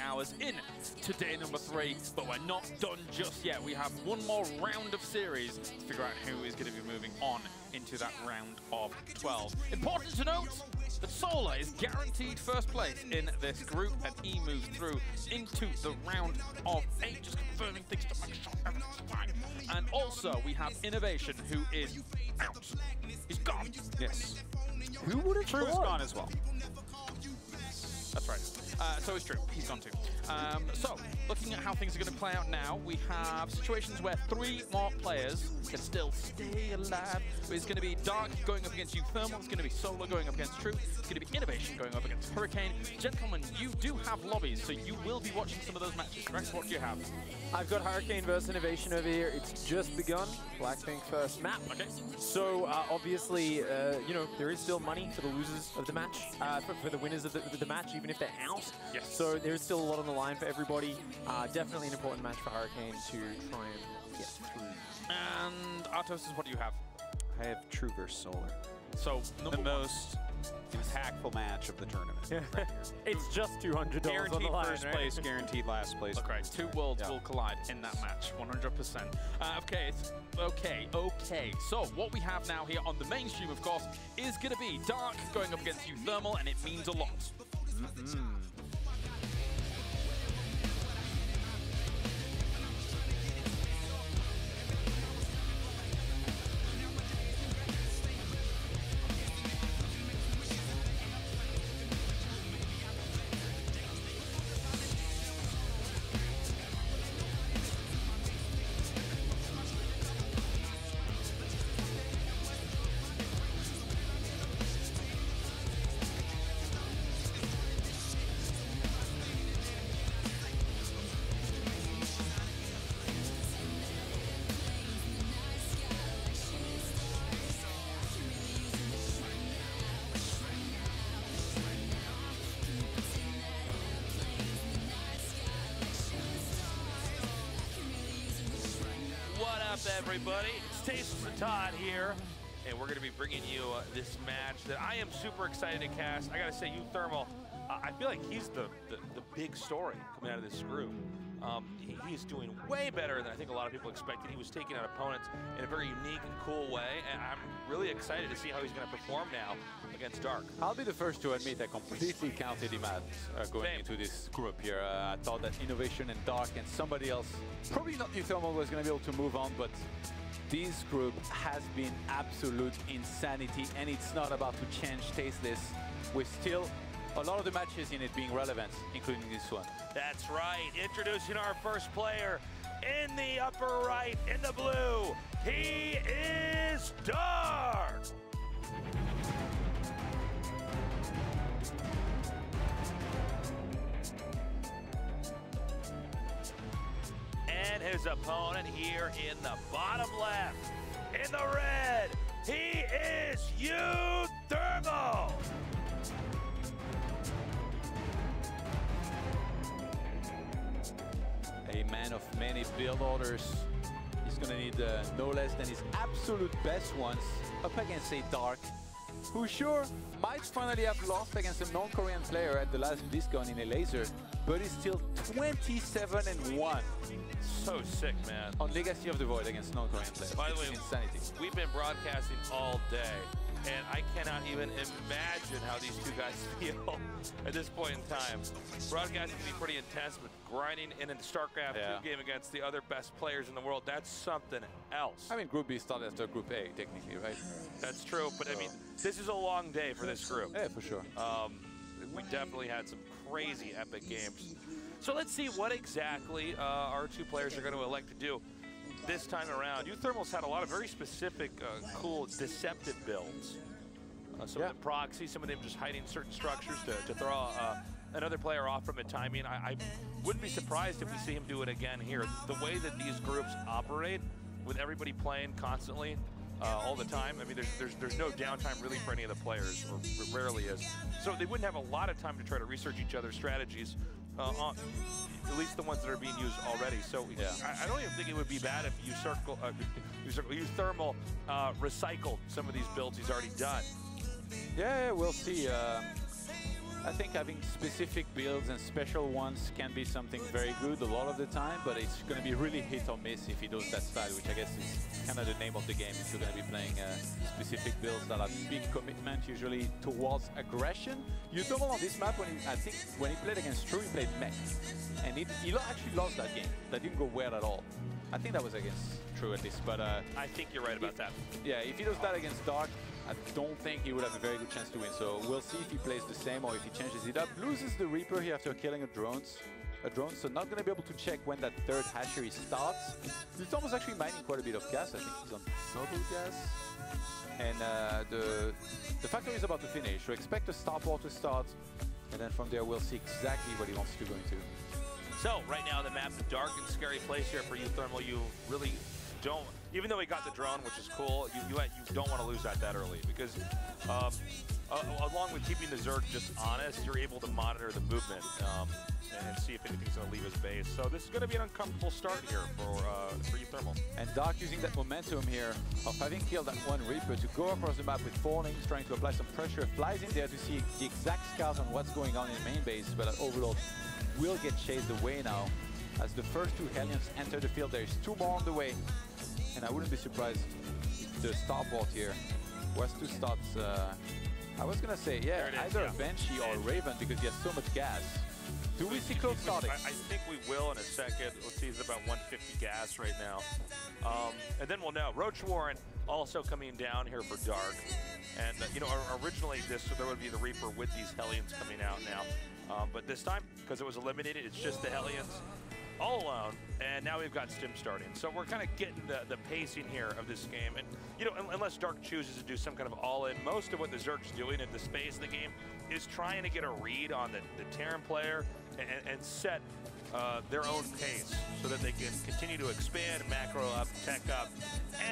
hours in to day number 3, but we're not done just yet. We have one more round of series to figure out who is going to be moving on into that round of 12. Important to note that Solar is guaranteed first place in this group, and he moves through into the round of 8, just confirming things to make sure everything's fine. And also, we have Innovation, who is out. He's gone. Yes. Who would have True is thought? gone as well. That's right. So it's true. He's gone too. So, looking at how things are going to play out now, we have situations where 3 more players can still stay alive. It's going to be Dark going up against Uthermal. It's going to be Solar going up against True. It's going to be Innovation going up against Hurricane. Gentlemen, you do have lobbies, so you will be watching some of those matches. Rex, what do you have? I've got Hurricane versus Innovation over here. It's just begun. Blackpink first map. Okay. So obviously, you know, there is still money for the losers of the match, for the winners of the match, even if they're out. Yes. So there's still a lot on the line for everybody. Definitely an important match for Hurricane to try and get through. And Artosis, what do you have? I have True versus Solar. So The most impactful match of the tournament. Right here. It's just $200 on the Guaranteed line, first right? place, guaranteed last place. Okay, 2 worlds will collide in that match, 100%. Okay. So what we have now here on the mainstream, of course, is going to be Dark going up against Uthermal, and it means a lot. Everybody, it's Taste from Todd here, and we're going to be bringing you this match that I am super excited to cast. I got to say, Uthermal, I feel like he's the big story coming out of this group. He is doing way better than I think a lot of people expected. He was taking out opponents in a very unique and cool way, and I'm really excited to see how he's going to perform now against Dark. I'll be the first to admit I completely counted him out going into this group here. I thought that Innovation and Dark and somebody else, probably not Uthermal, was going to be able to move on, but this group has been absolute insanity, and it's not about to change Tasteless. We're still a lot of the matches in it being relevant, including this one. That's right. Introducing our first player in the upper right, in the blue. He is Dark. And his opponent here in the bottom left, in the red, he is Uthermal. A man of many build orders. He's gonna need no less than his absolute best ones up against a Dark, who sure might finally have lost against a non-Korean player at the last BlizzCon in a laser, but is still 27-1. So sick, man. On Legacy of the Void against non-Korean players. By the way, insanity. We've been broadcasting all day, and I cannot even imagine how these two guys feel at this point in time. Broadcasting can be pretty intense, but grinding in a StarCraft 2 game against the other best players in the world, that's something else. I mean, Group B started after Group A, technically, right? That's true, but I mean, this is a long day for this group. Yeah, for sure. We definitely had some crazy epic games. So let's see what exactly our two players are going to elect to do this time around. Uthermal's had a lot of very specific, cool, deceptive builds. Some of them proxy, some of them just hiding certain structures to throw another player off from a timing. I wouldn't be surprised if we see him do it again here. The way that these groups operate, with everybody playing constantly, all the time. I mean, there's no downtime really for any of the players, or rarely is. So they wouldn't have a lot of time to try to research each other's strategies, at least the ones that are being used already. So I don't even think it would be bad if Uthermal recycled some of these builds he's already done. Yeah, we'll see. I think having specific builds and special ones can be something very good a lot of the time, but it's going to be really hit or miss if he does that style, which I guess is kind of the name of the game. If you're going to be playing specific builds that have big commitment, usually towards aggression. Utomo on this map, I think when he played against True, he played mech, and he actually lost that game. That didn't go well at all. I think that was against True at least, but I think you're right about that. Yeah, if he does that against Dark, I don't think he would have a very good chance to win. So we'll see if he plays the same or if he changes it up. Loses the Reaper here after killing a drone, so not going to be able to check when that third hatchery starts. Utomo's actually mining quite a bit of gas. I think he's on double gas. And the factory is about to finish, so expect the starport to start. And then from there, we'll see exactly what he wants to go into. So right now, the map's a dark and scary place here for you, Thermal. You really don't, even though he got the drone, which is cool, you don't want to lose that early, because along with keeping the Zerg just honest, you're able to monitor the movement and see if anything's going to leave his base. So this is going to be an uncomfortable start here for you, Thermal. And Dark using that momentum here of having killed that one Reaper to go across the map with 4 links, trying to apply some pressure, flies in there to see the exact scout on what's going on in the main base, but Overlord will get chased away now. As the first 2 Hellions enter the field, there's 2 more on the way. And I wouldn't be surprised if the starport here was to start, I was going to say, yeah, either a Banshee or a Raven, because he has so much gas. Do we see close starting? I think we will in a second. Let's see, it's about 150 gas right now. And then we'll know. Roach Warren also coming down here for Dark. And, you know, originally there would be the Reaper with these Hellions coming out now. But this time, because it was eliminated, it's just the Hellions all alone, and now we've got Stim starting. So we're kind of getting the pacing here of this game. And, you know, unless Dark chooses to do some kind of all-in, most of what the Zerg's doing at the space of the game is trying to get a read on the Terran player and set their own pace so that they can continue to expand, macro up, tech up,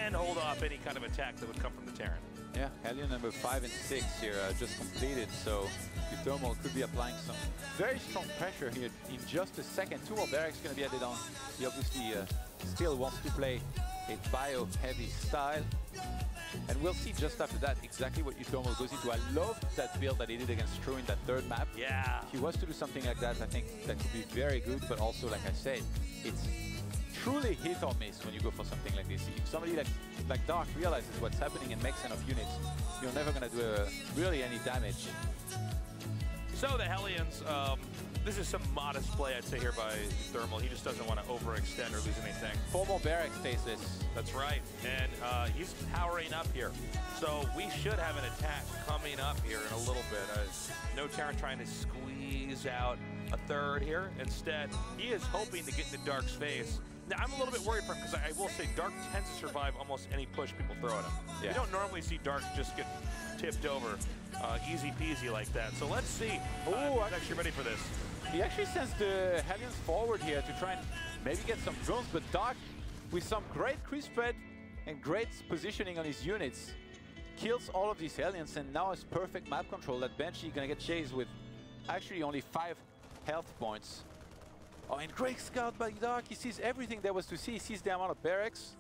and hold off any kind of attack that would come from the Terran. Yeah, Hellion number 5 and 6 here just completed, so Utomo could be applying some very strong pressure here in just a second. 2 more barracks going to be added on. He obviously still wants to play a bio-heavy style. And we'll see just after that exactly what Utomo goes into. I love that build that he did against True in that 3rd map. Yeah. If he was to do something like that, I think that could be very good, but also, like I said, it's truly hit or miss when you go for something like this. If somebody like Dark realizes what's happening and makes enough units, you're never going to do really any damage. So the Hellions, this is some modest play, I'd say, here by Thermal. He just doesn't want to overextend or lose anything. 4 more barracks stasis. That's right. And he's powering up here. So we should have an attack coming up here in a little bit. No Terran trying to squeeze out a 3rd here. Instead, he is hoping to get into Dark's face. Now, I'm a little bit worried for him, because I will say Dark tends to survive almost any push people throw at him. Yeah. You don't normally see Dark just get tipped over easy peasy like that. So let's see. Oh, he's actually ready for this. He actually sends the Hellions forward here to try and maybe get some drones, but Dark, with some great creep spread and great positioning on his units, kills all of these Hellions, and now has perfect map control. That Banshee gonna get chased with actually only 5 health points. Oh, and great scout by Dark. He sees everything there was to see. He sees the amount of barracks.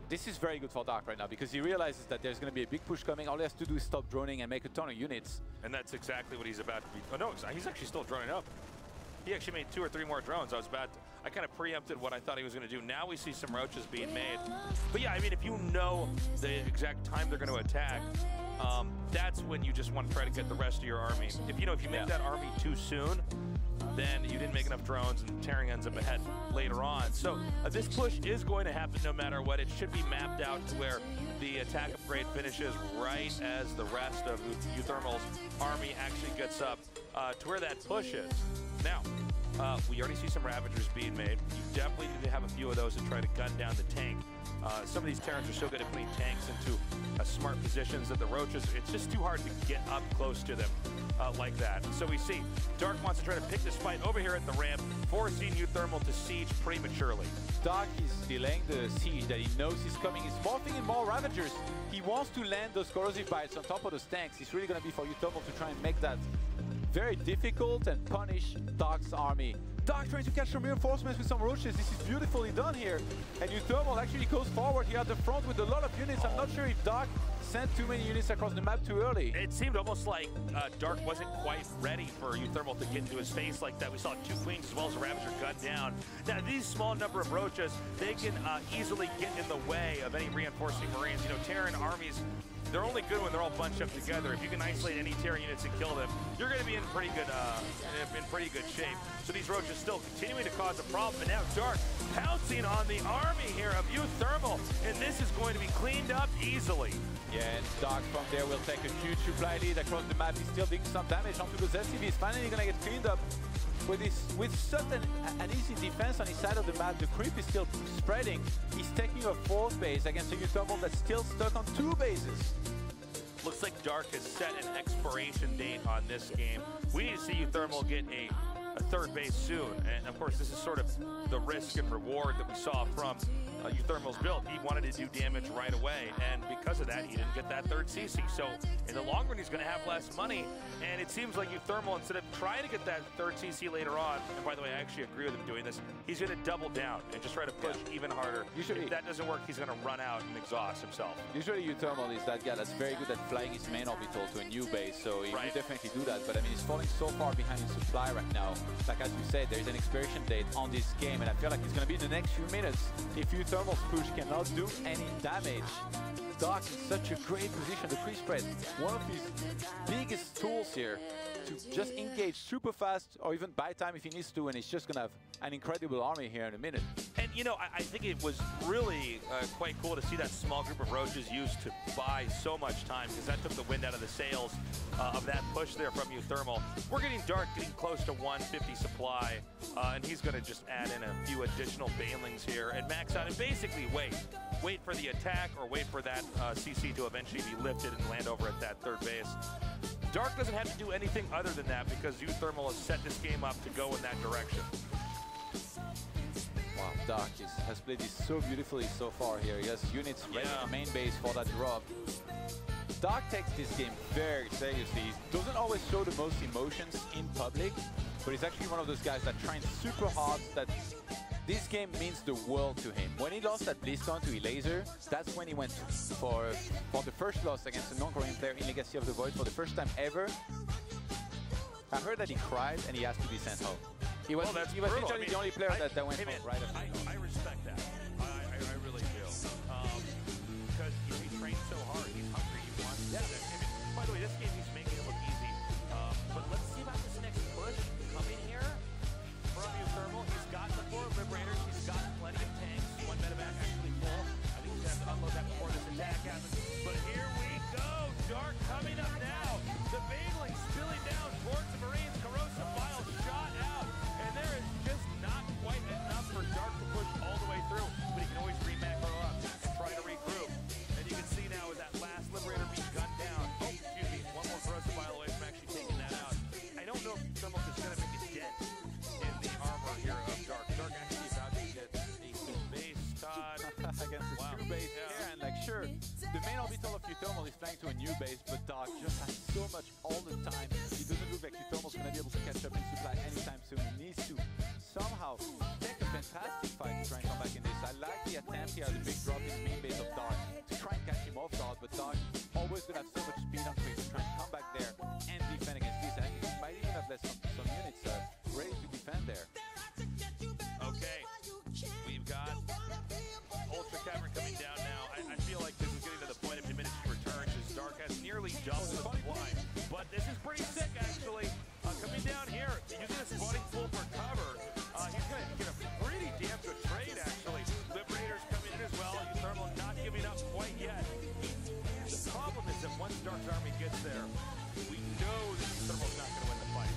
This is very good for Dark right now, because he realizes that there's going to be a big push coming. All he has to do is stop droning and make a ton of units. And that's exactly what he's about to be. Oh, no, he's actually still droning up. He actually made 2 or 3 more drones. I kind of preempted what I thought he was going to do. Now we see some roaches being made. But yeah, I mean, if you know the exact time they're going to attack, that's when you just want to try to get the rest of your army. If you make that army too soon, then you didn't make enough drones, and Terran ends up ahead later on. So this push is going to happen no matter what. It should be mapped out to where the attack upgrade finishes right as the rest of Uthermal's army actually gets up to where that push is. Now, we already see some Ravagers being made. You definitely need to have a few of those to try to gun down the tank. Some of these Terrans are so good at putting tanks into smart positions that the Roaches, it's just too hard to get up close to them like that. So we see Dark wants to try to pick this fight over here at the ramp, forcing Uthermal to siege prematurely. Dark is delaying the siege that he knows is coming. He's morphing in more Ravagers. He wants to land those corrosive bites on top of those tanks. It's really going to be for Uthermal to try and make that very difficult and punish Dark's army. Dark trying to catch some reinforcements with some roaches. This is beautifully done here. And Uthermal actually goes forward here at the front with a lot of units. I'm not sure if Dark sent too many units across the map too early. It seemed almost like Dark wasn't quite ready for Uthermal to get into his face like that. We saw 2 Queens as well as a Ravager gunned down. Now, these small number of roaches, they can easily get in the way of any reinforcing Marines. You know, Terran armies, they're only good when they're all bunched up together. If you can isolate any Terran units and kill them, you're going to be in pretty good shape. So these roaches still continuing to cause a problem, and now Dark pouncing on the army here of Uthermal, and this is going to be cleaned up easily. Yeah, and Dark from there will take a huge supply lead across the map. He's still doing some damage onto those LCVs. He's finally going to get cleaned up. With such an easy defense on his side of the map, the creep is still spreading. He's taking a 4th base against a Uthermal that's still stuck on 2 bases. Looks like Dark has set an expiration date on this game. We need to see Uthermal get a 3rd base soon. And of course, this is sort of the risk and reward that we saw from Uthermal's build. He wanted to do damage right away, and because of that, he didn't get that 3rd CC. So in the long run, he's going to have less money, and it seems like Uthermal, instead of trying to get that 3rd CC later on, and by the way, I actually agree with him doing this, he's going to double down and just try to push even harder. Usually, if that doesn't work, he's going to run out and exhaust himself. Usually Uthermal is that guy that's very good at flying his main orbital to a new base, so he will definitely do that. But I mean, he's falling so far behind in supply right now. Like as you said, there's an expiration date on this game, and I feel like it's going to be in the next few minutes. If Uthermal's push cannot do any damage, Dark in such a great position, the pre-spread, one of his biggest tools here to just engage super fast or even buy time if he needs to, and he's just going to have an incredible army here in a minute. And you know, I think it was really quite cool to see that small group of roaches used to buy so much time, because that took the wind out of the sails of that push there from Uthermal. We're getting Dark getting close to 150 supply, and he's going to just add in a few additional banelings here and max out and basically wait for the attack or wait for that CC to eventually be lifted and land over at that 3rd base. Dark doesn't have to do anything other than that because Uthermal has set this game up to go in that direction. Wow, Dark has played this so beautifully so far here. He has units ready on main base for that drop. Dark takes this game very seriously. He doesn't always show the most emotions in public, but he's actually one of those guys that trains super hard, that this game means the world to him. When he lost at BlizzCon to Elaser, that's when he went for the first loss against a non-Korean player in Legacy of the Void for the first time ever. I heard that he cried and he asked to be sent home. He was literally the only player that went home right after. I respect that. I really do. Because he trained so hard. He's hungry. He wants to. By the way, this game he's making it look easy. But let's see about this next push coming here from Uthermal. He's got the 4 Liberators. He's got plenty of tanks. 1 medevac actually full. I think he's going to have to unload that before this attack happens. But here we go. Dark coming up now. The Baneling spilling down towards the Marines. Corrosive Bile shot out. And there is just not quite enough for Dark to push all the way through. But he can always re-macro up and try to regroup. And you can see now with that last Liberator being gunned down. Oh, excuse me. 1 more Corrosive Bile away from actually taking that out. I don't know if Uthermal is going to make a dent in the armor here of Dark. Dark actually about to get a 2 base, Todd. Against the 2 base here, and like sure, the main orbital of Uthermal is flying to a new base, but Dark just has so much all the time. It doesn't look like Uthermal's going to be able to catch up in supply anytime soon. He needs to somehow take a fantastic fight to try and come back in this. I like the attempt here, the big drop in the main base of Dark to try and catch him off guard, but Dark always going to have so much speed on him to try and come back there and defend against this. And he might even have less some units ready to defend there. Okay, we've got Ultra Cavern coming down now. I feel like this is getting to the point of diminishing returns as Dark has nearly doubled the supply. But this is pretty sick, actually. Coming down here, using a spawning pool for cover. He's going to get a pretty damn good trade, actually. Liberators coming in as well. Uthermal not giving up quite yet. The problem is that once Dark's army gets there, we know that Uthermal's not going to win the fight.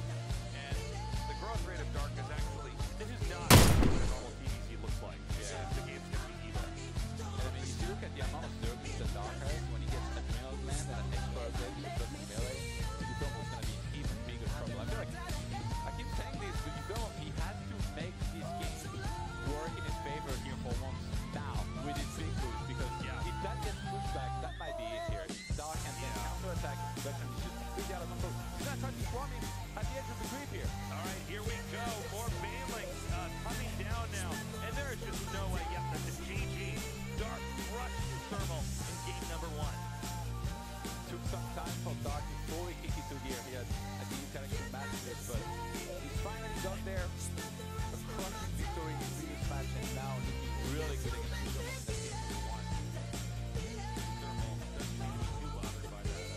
And the growth rate of crushing victory in the previous match, and now looking really good against the Thermal in that game we won. Thermal doesn't seem to be too bothered by that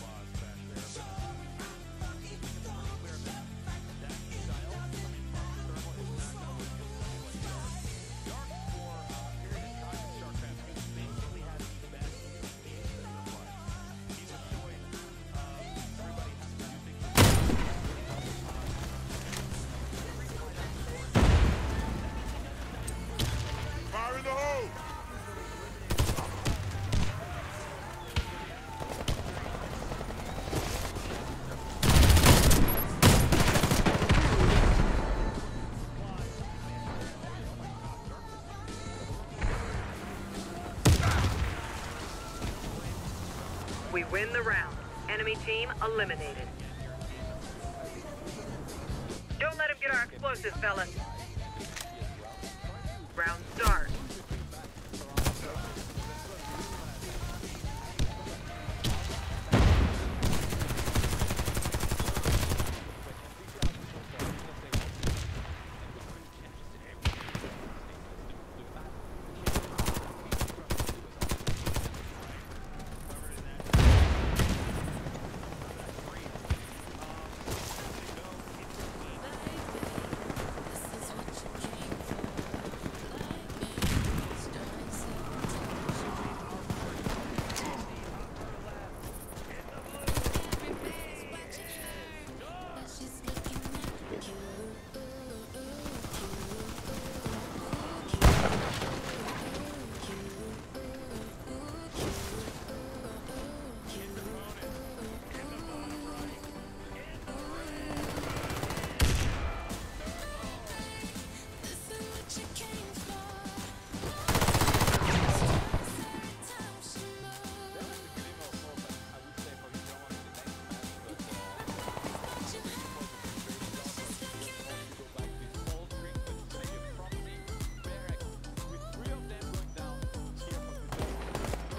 loss back there. But it's clear that style coming from Thermal is not going to look just like Dark. Dark, for a period of time in Shark Fest, basically has the best game that there was. He's a choice. Everybody has to do things. Fire in the hole! We win the round. Enemy team eliminated. Don't let him get our explosives, fellas. Round start.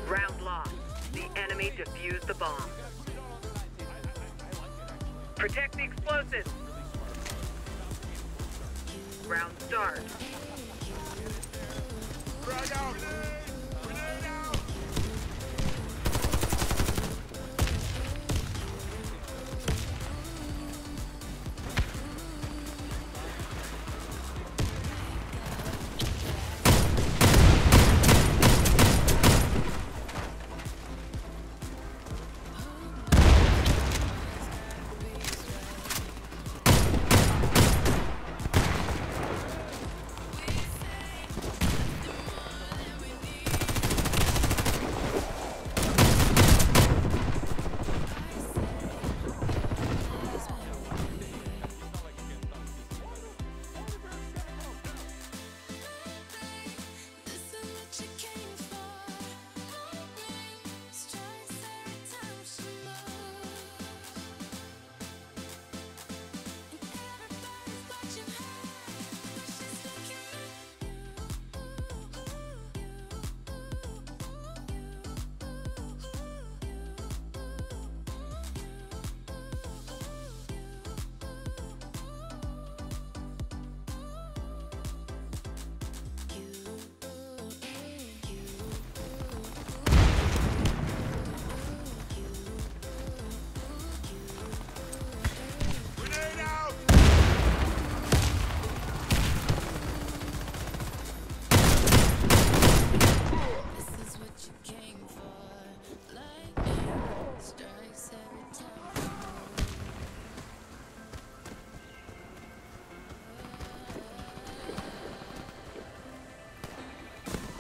Round lost. The enemy defused the bomb. Protect the explosives. Round start. Frag out! Grenade out!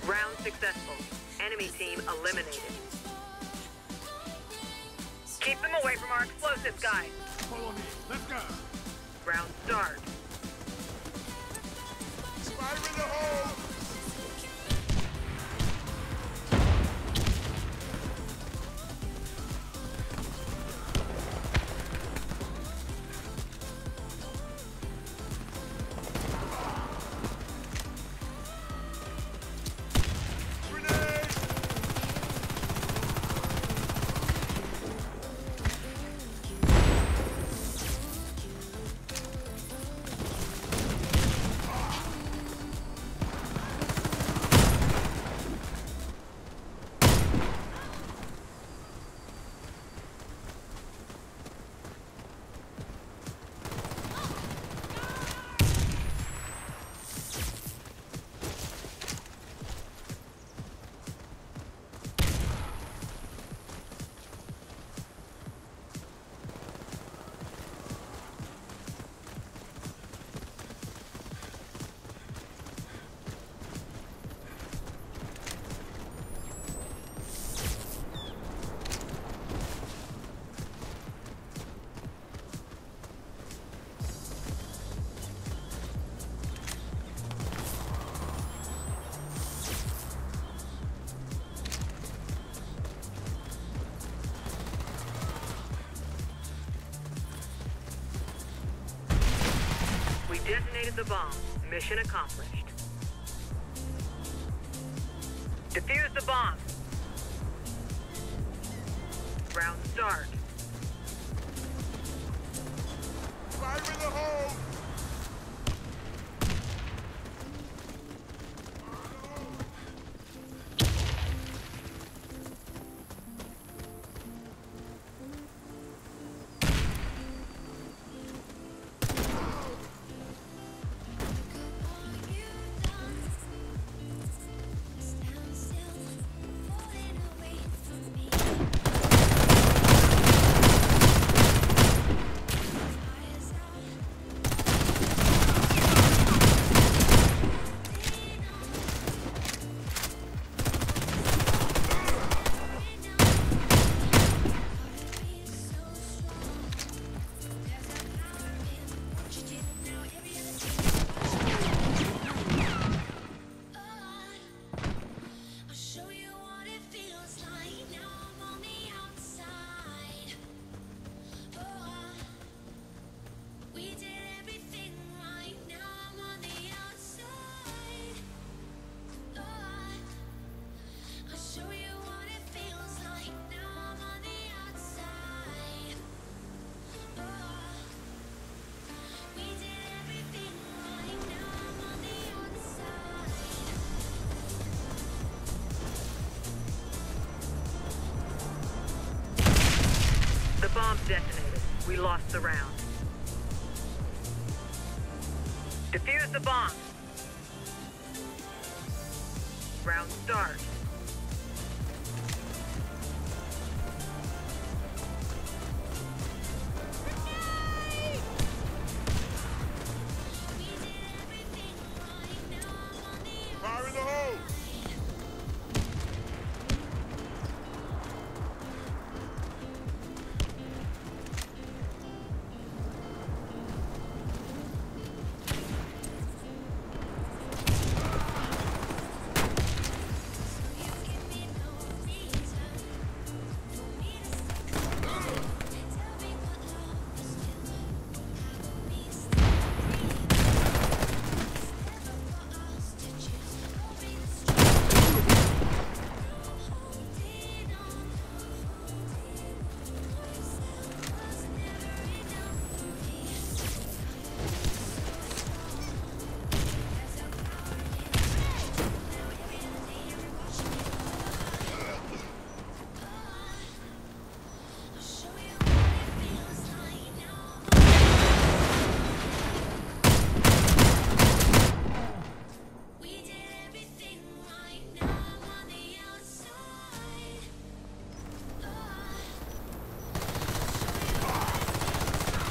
Round successful. Enemy team eliminated. Keep them away from our explosives, guys. Follow me. Let's go. Round start. Fire in the hole! detonated the bomb. Mission accomplished. Defuse the bomb. Round start. Fire in the hole! Bomb detonated. We lost the round. Defuse the bomb. Round start. Fire in the hole!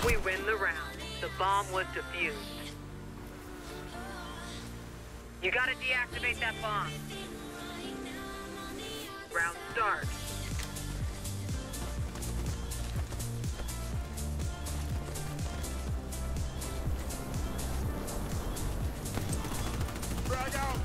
We win the round. The bomb was defused. You gotta deactivate that bomb. Round start. Frag out!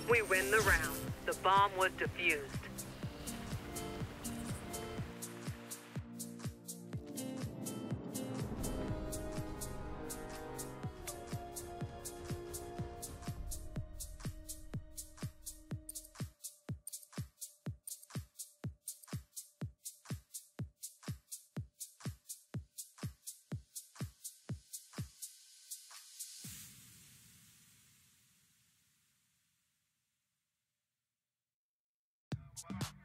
We win the round. The bomb was defused. Bye.